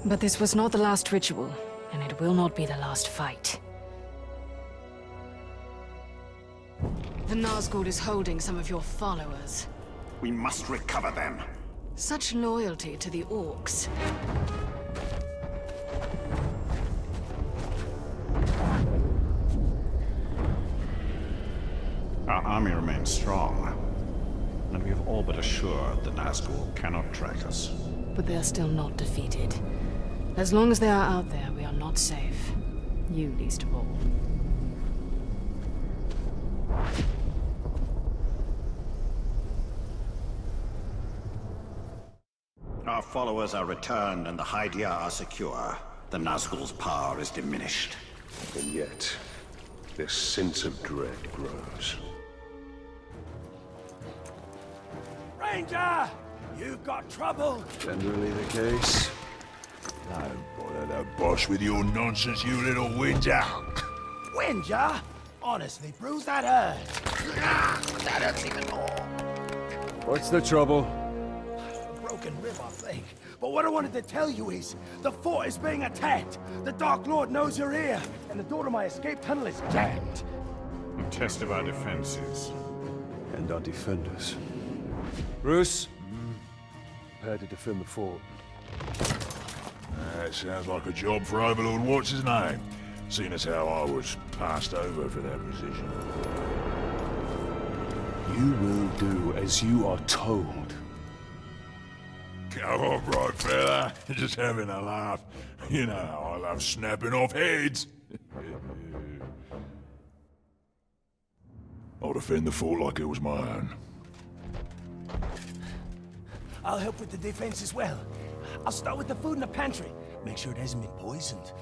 But this was not the last ritual, and it will not be the last fight. The Nazgul is holding some of your followers. We must recover them. Such loyalty to the orcs. Our army remains strong, and we have all but assured the Nazgul cannot track us. But they are still not defeated. As long as they are out there, we are not safe. You least of all. Our followers are returned and the Hydia are secure. The Nazgul's power is diminished. And yet, this sense of dread grows. Ranger! You've got trouble! Generally the case. Don't bother the boss with your nonsense, you little whinger. Whinger? Honestly, Bruce, that hurts. That hurts even more. What's the trouble? A broken rib, I think. But what I wanted to tell you is, the fort is being attacked. The Dark Lord knows you're here, and the door to my escape tunnel is jammed. A test of our defenses. And our defenders. Bruce, prepare to defend the fort. That sounds like a job for Overlord What's-His-Name, seeing as how I was passed over for that position. You will do as you are told. Come on, right fella, just having a laugh. You know how I love snapping off heads. I'll defend the fort like it was my own. I'll help with the defense as well. I'll start with the food in the pantry. Make sure it hasn't been poisoned.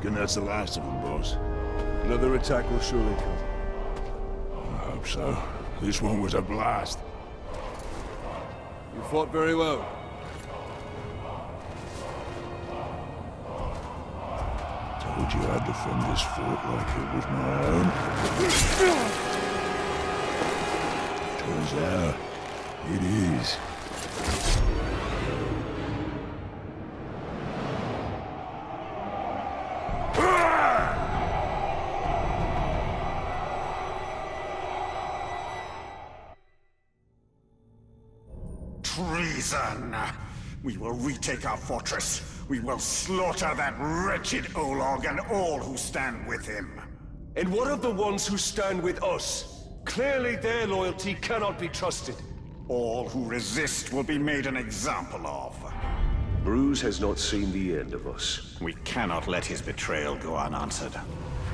reckon that's the last of them, boss? Another attack will surely come. I hope so. This one was a blast. You fought very well. Told you I'd defend this fort like it was my own. Turns out, it is. Treason! We will retake our fortress. We will slaughter that wretched Olog and all who stand with him. And what of the ones who stand with us? Clearly their loyalty cannot be trusted. All who resist will be made an example of. Bruce has not seen the end of us. We cannot let his betrayal go unanswered.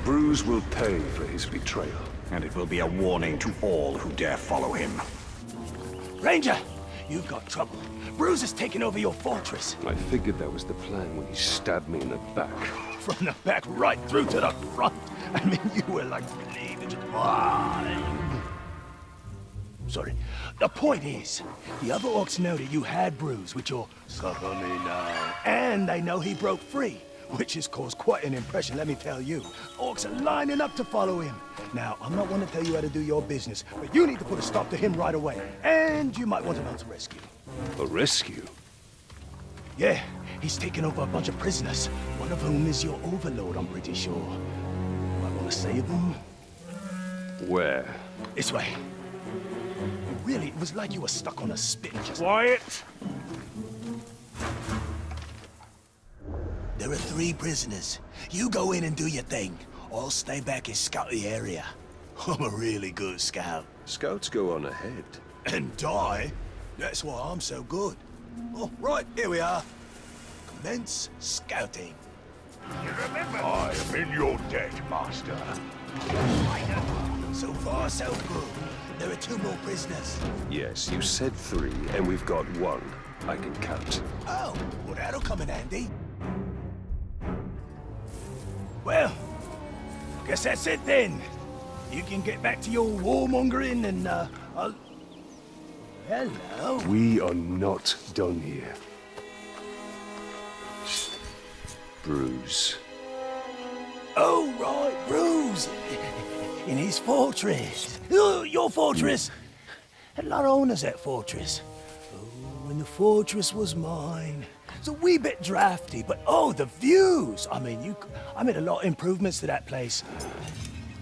Bruce will pay for his betrayal. And it will be a warning to all who dare follow him. Ranger! You've got trouble. Bruce has taken over your fortress. I figured that was the plan when he stabbed me in the back. From the back right through to the front. I mean, you were like bleeding. Sorry. The point is, the other orcs know that you had Bruce with your suffer me now. And they know he broke free, which has caused quite an impression, let me tell you. Orcs are lining up to follow him. Now, I'm not one to tell you how to do your business, but you need to put a stop to him right away. And you might want to mount a rescue. A rescue? Yeah, he's taken over a bunch of prisoners. One of whom is your overlord, I'm pretty sure. Might want to save them. Where? This way. Really, it was like you were stuck on a spit. Quiet! There are 3 prisoners. You go in and do your thing. I'll stay back and scout the area. I'm a really good scout. Scouts go on ahead. And die? That's why I'm so good. Oh, right, here we are. Commence scouting. You remember? I am in your debt, master. So far, so good. There are 2 more prisoners. Yes, you said 3, and we've got 1. I can count. Oh, well, that'll come in handy. Well, guess that's it then. You can get back to your warmongering and, I'll... Hello? We are not done here. Bruce. Oh, right, Bruce. In his fortress. Oh, your fortress. Had a lot of owners, that fortress. Oh, and the fortress was mine. It's a wee bit drafty, but oh, the views! I mean, I made a lot of improvements to that place.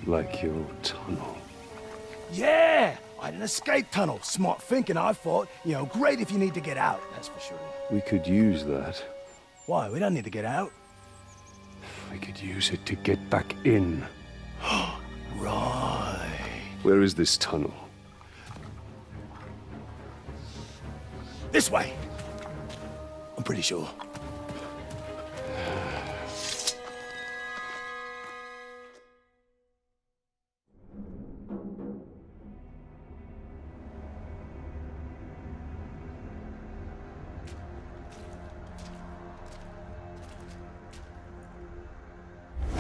Like your tunnel. Yeah! I had an escape tunnel. Smart thinking, I thought. You know, great if you need to get out, that's for sure. We could use that. Why? We don't need to get out. We could use it to get back in. Right. Where is this tunnel? This way. I'm pretty sure.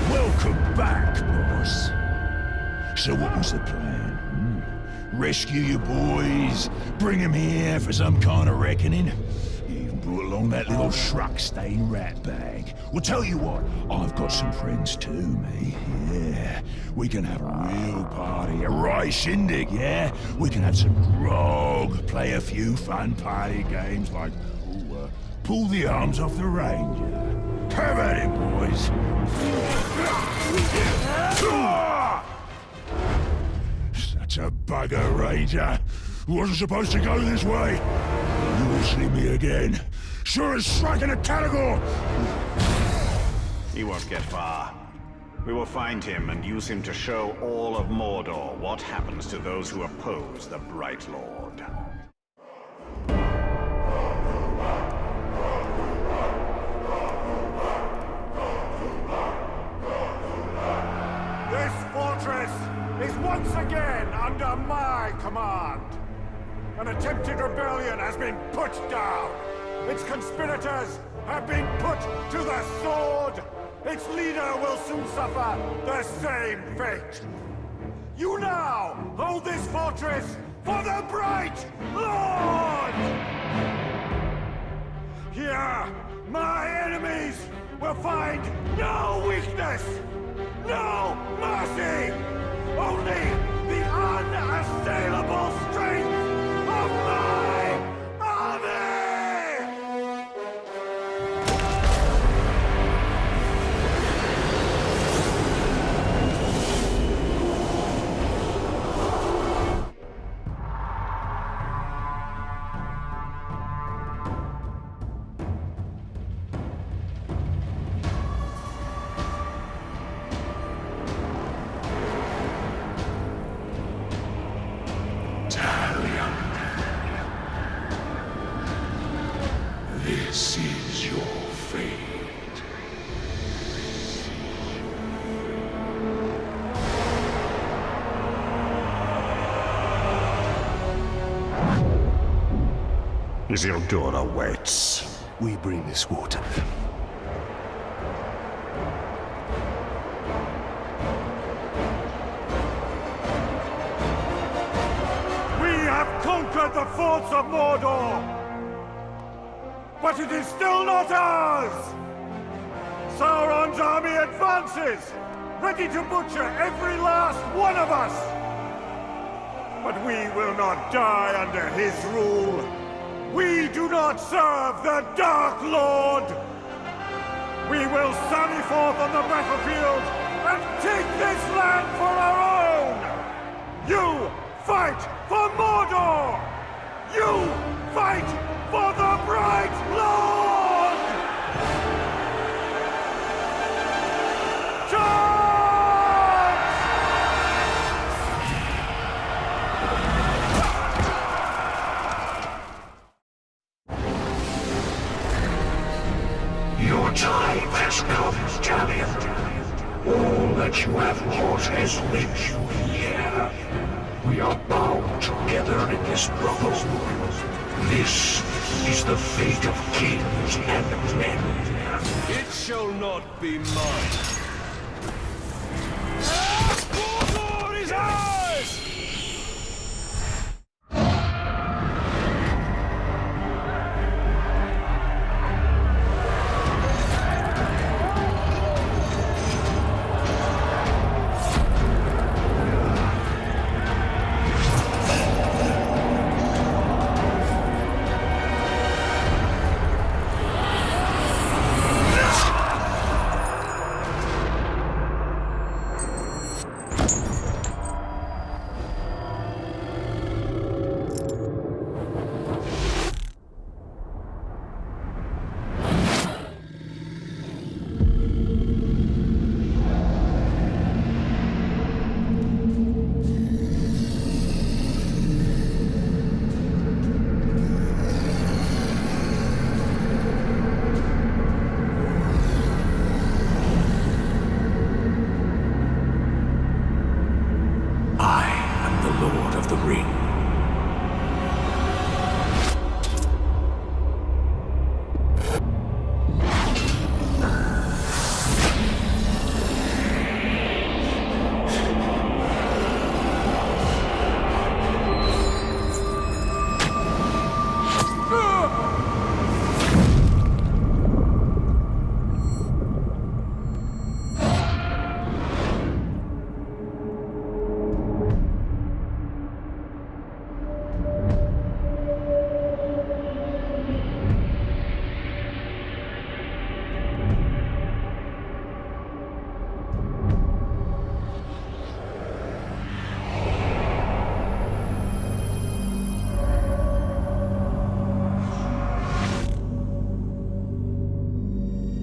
Welcome back, boss. So what was the plan? Rescue your boys? Bring them here for some kind of reckoning? You even brought along that little shrug-stained rat bag. Well, tell you what, I've got some friends too, mate. Yeah, we can have a real party, a right shindig, yeah? We can have some grog, play a few fun party games like, pull the arms off the ranger. Have at it, boys. Such a bugger, Ranger. Wasn't supposed to go this way. You will see me again. Sure as striking a Caragor. He won't get far. We will find him and use him to show all of Mordor what happens to those who oppose the Bright Lord. This fortress is once again under my command. An attempted rebellion has been put down. Its conspirators have been put to the sword. its leader will soon suffer the same fate. You now hold this fortress for the Bright Lord! Here, my enemies will find no weakness, no mercy, only the unassailable strength of my army! This is your fate. Isildur awaits. We bring this water. We have conquered the forts of Mordor! But it is still not ours! Sauron's army advances, ready to butcher every last one of us! But we will not die under his rule! We do not serve the Dark Lord! We will sally forth on the battlefield and take this land for our own! You fight for Mordor! You fight for the Bright Lord! Charge! Your time has come, Talion. All that you have wrought has led you here. We are bound together in this struggle. This is the fate of kings and men. It shall not be mine. Mordor is ours!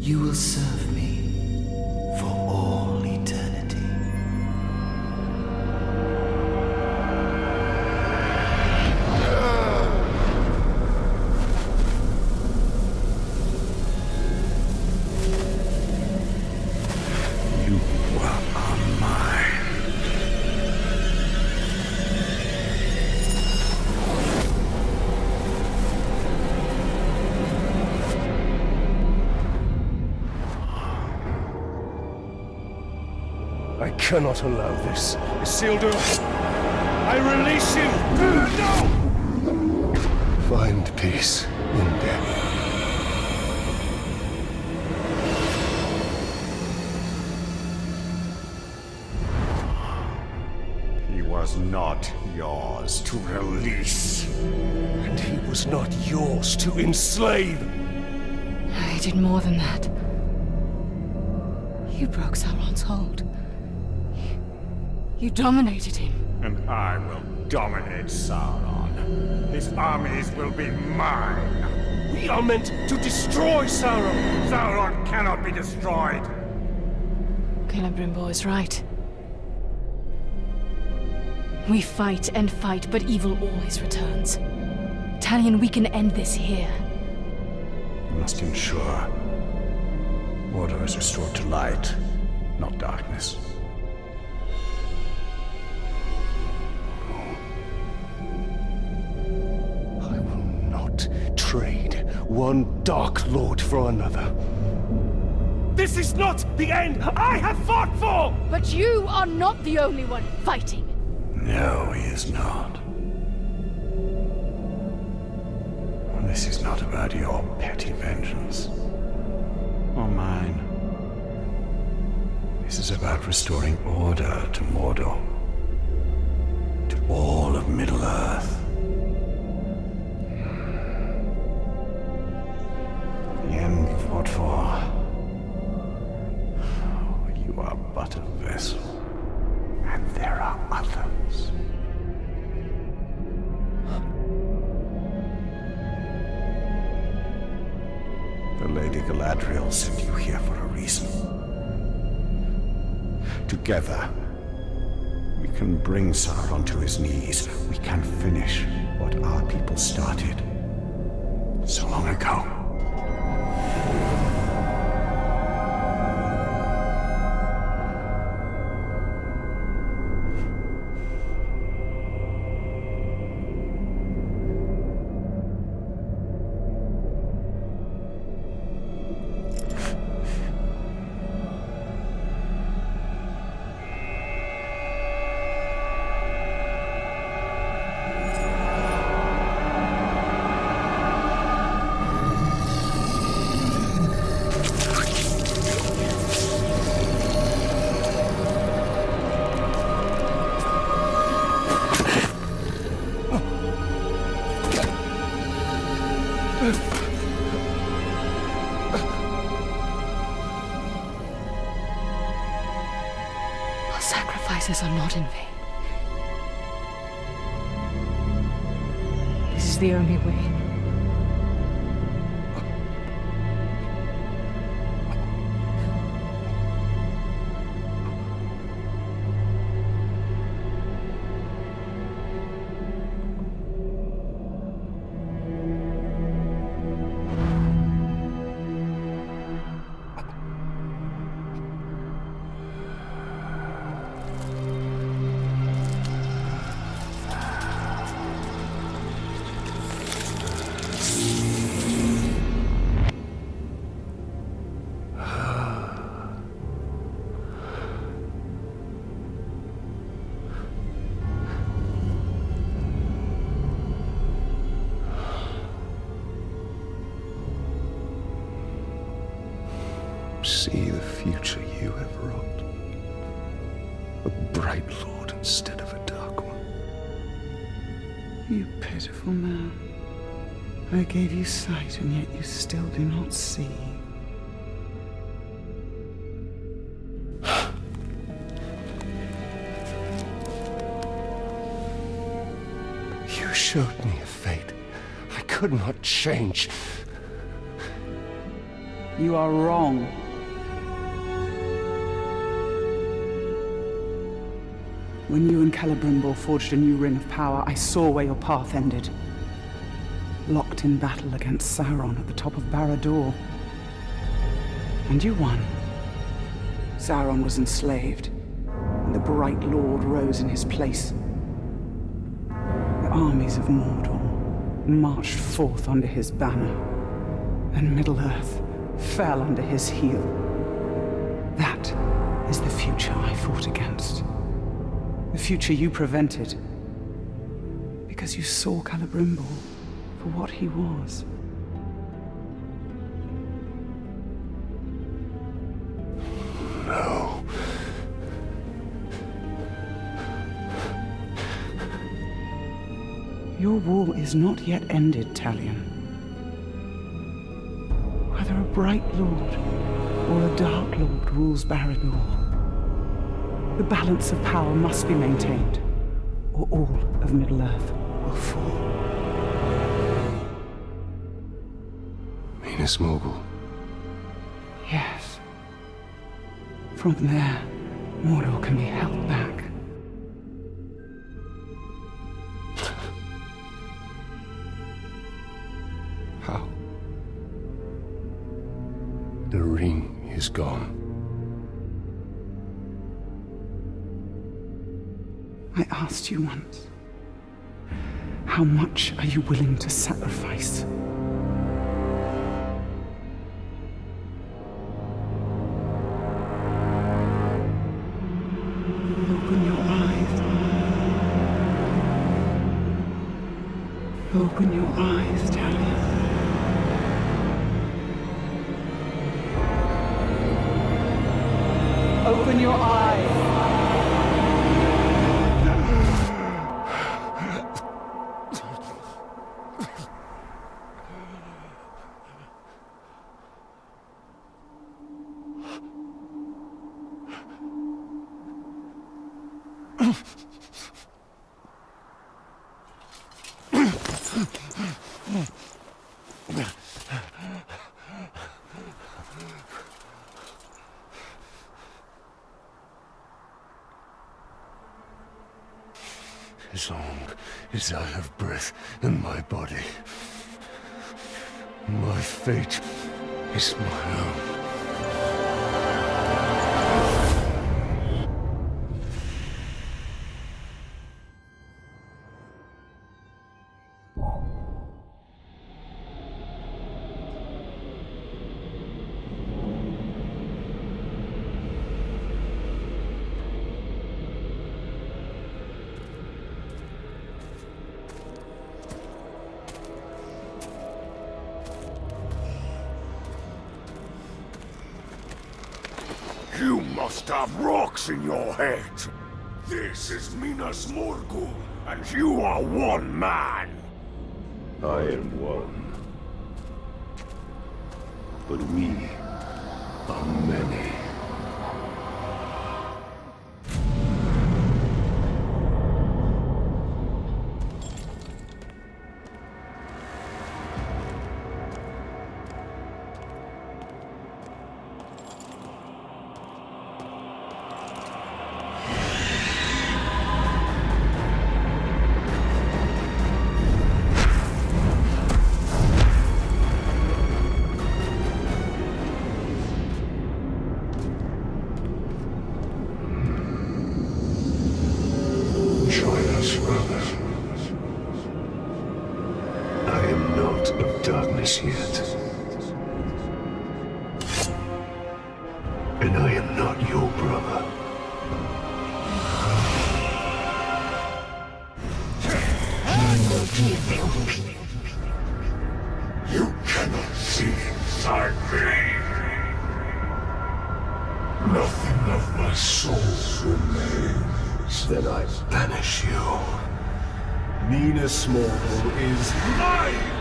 You will serve me for all eternity. You are mine. I cannot allow this. Isildur, I release you! No! Find peace in death. He was not yours to release. And he was not yours to enslave. I did more than that. You broke Sauron's hold. You dominated him. And I will dominate Sauron. His armies will be mine. We are meant to destroy Sauron. Sauron cannot be destroyed. Celebrimbor is right. We fight and fight, but evil always returns. Talion, we can end this here. We must ensure order is restored to light, not darkness. I will not trade one Dark Lord for another. This is not the end I have fought for! But you are not the only one fighting. No, he is not. This is not about your petty vengeance. Or mine. This is about restoring order to Mordor. To all of Middle-earth. The end you fought for. You are but a vessel. And there are others. The Lady Galadriel sent you here for a reason. Together, we can bring Sauron to his knees. We can finish what our people started so long ago. Our sacrifices are not in vain. This is the only way. See the future you have wrought. A bright lord instead of a dark one. You pitiful man. I gave you sight, and yet you still do not see. You showed me a fate I could not change. You are wrong. When you and Celebrimbor forged a new ring of power, I saw where your path ended. Locked in battle against Sauron at the top of Barad-dûr. And you won. Sauron was enslaved, and the Bright Lord rose in his place. The armies of Mordor marched forth under his banner, and Middle-earth fell under his heel. That is the future I fought against. The future you prevented. Because you saw Celebrimbor for what he was. No. Your war is not yet ended, Talion. Whether a bright lord or a dark lord rules Barad-dûr, the balance of power must be maintained, or all of Middle-earth will fall. Minas Morgul. Yes. From there, Mordor can be held back. How? The ring is gone. I asked you once, how much are you willing to sacrifice? Open your eyes. Open your eyes, Talion. Open your eyes. As long as I have breath in my body, my fate is my own. You must have rocks in your head. This is Minas Morgul, and you are one man. I am one. But we are many. Yet. And I am not your brother. You cannot see inside me. Nothing of my soul remains. Then I banish you. Minas Morgul is mine!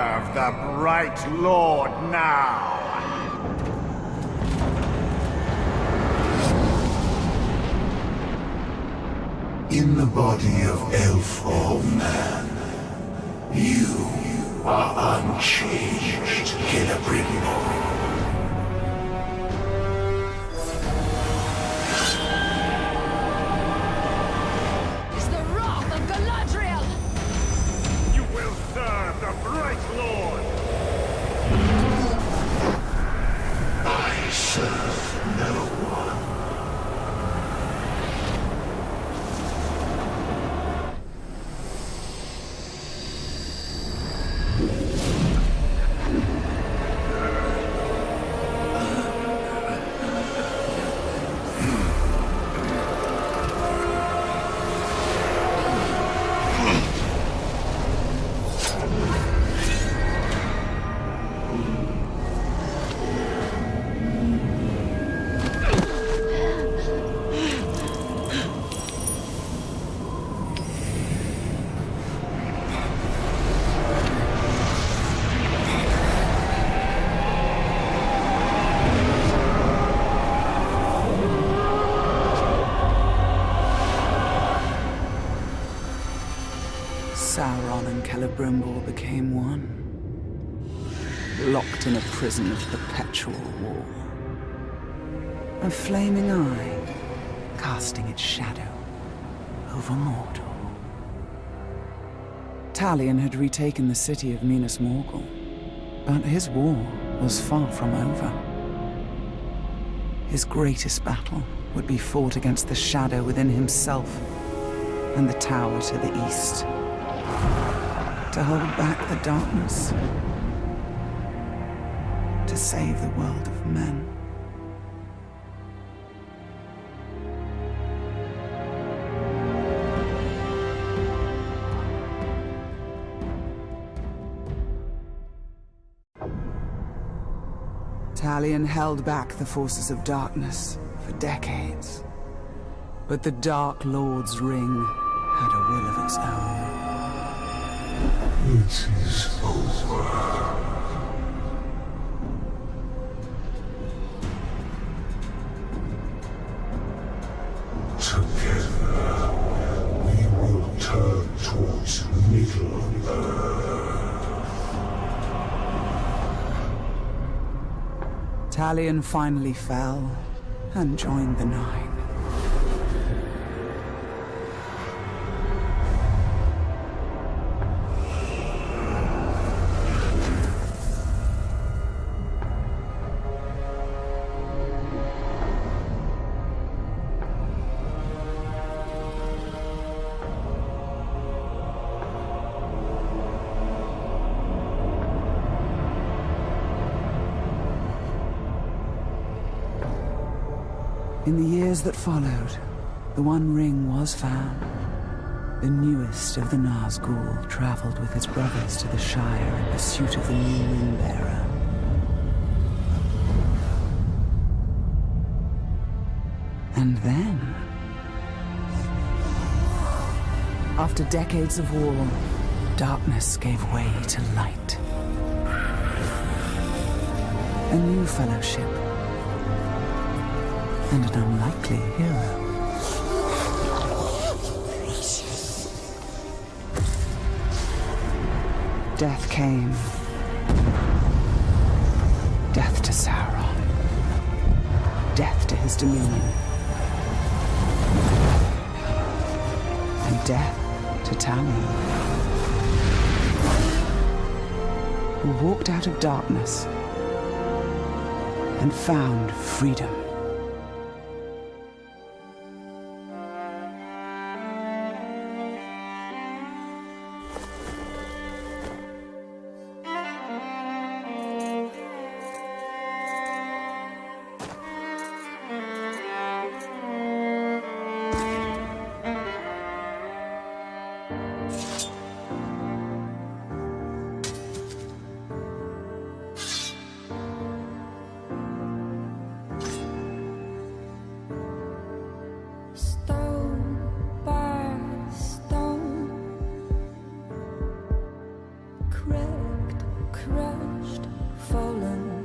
serve the Bright Lord now. In the body of elf or man, you are unchanged, Celebrimbor. It's the wrath of Galadriel! You will serve the Bright Lord. I serve no one. Sauron and Celebrimbor became one, locked in a prison of perpetual war. A flaming eye casting its shadow over Mordor. Talion had retaken the city of Minas Morgul, but his war was far from over. His greatest battle would be fought against the shadow within himself and the tower to the east. To hold back the darkness. To save the world of men. Talion held back the forces of darkness for decades. But the Dark Lord's ring had a will of its own. It is over. Together, we will turn towards Middle-earth. Talion finally fell and joined the Nine. In the years that followed, the One Ring was found. The newest of the Nazgul traveled with his brothers to the Shire in pursuit of the new Ring-bearer. And then, after decades of war, darkness gave way to light. A new fellowship. And an unlikely hero. Death came. Death to Sauron. Death to his dominion. And death to Talion, who walked out of darkness and found freedom. Correct crushed, fallen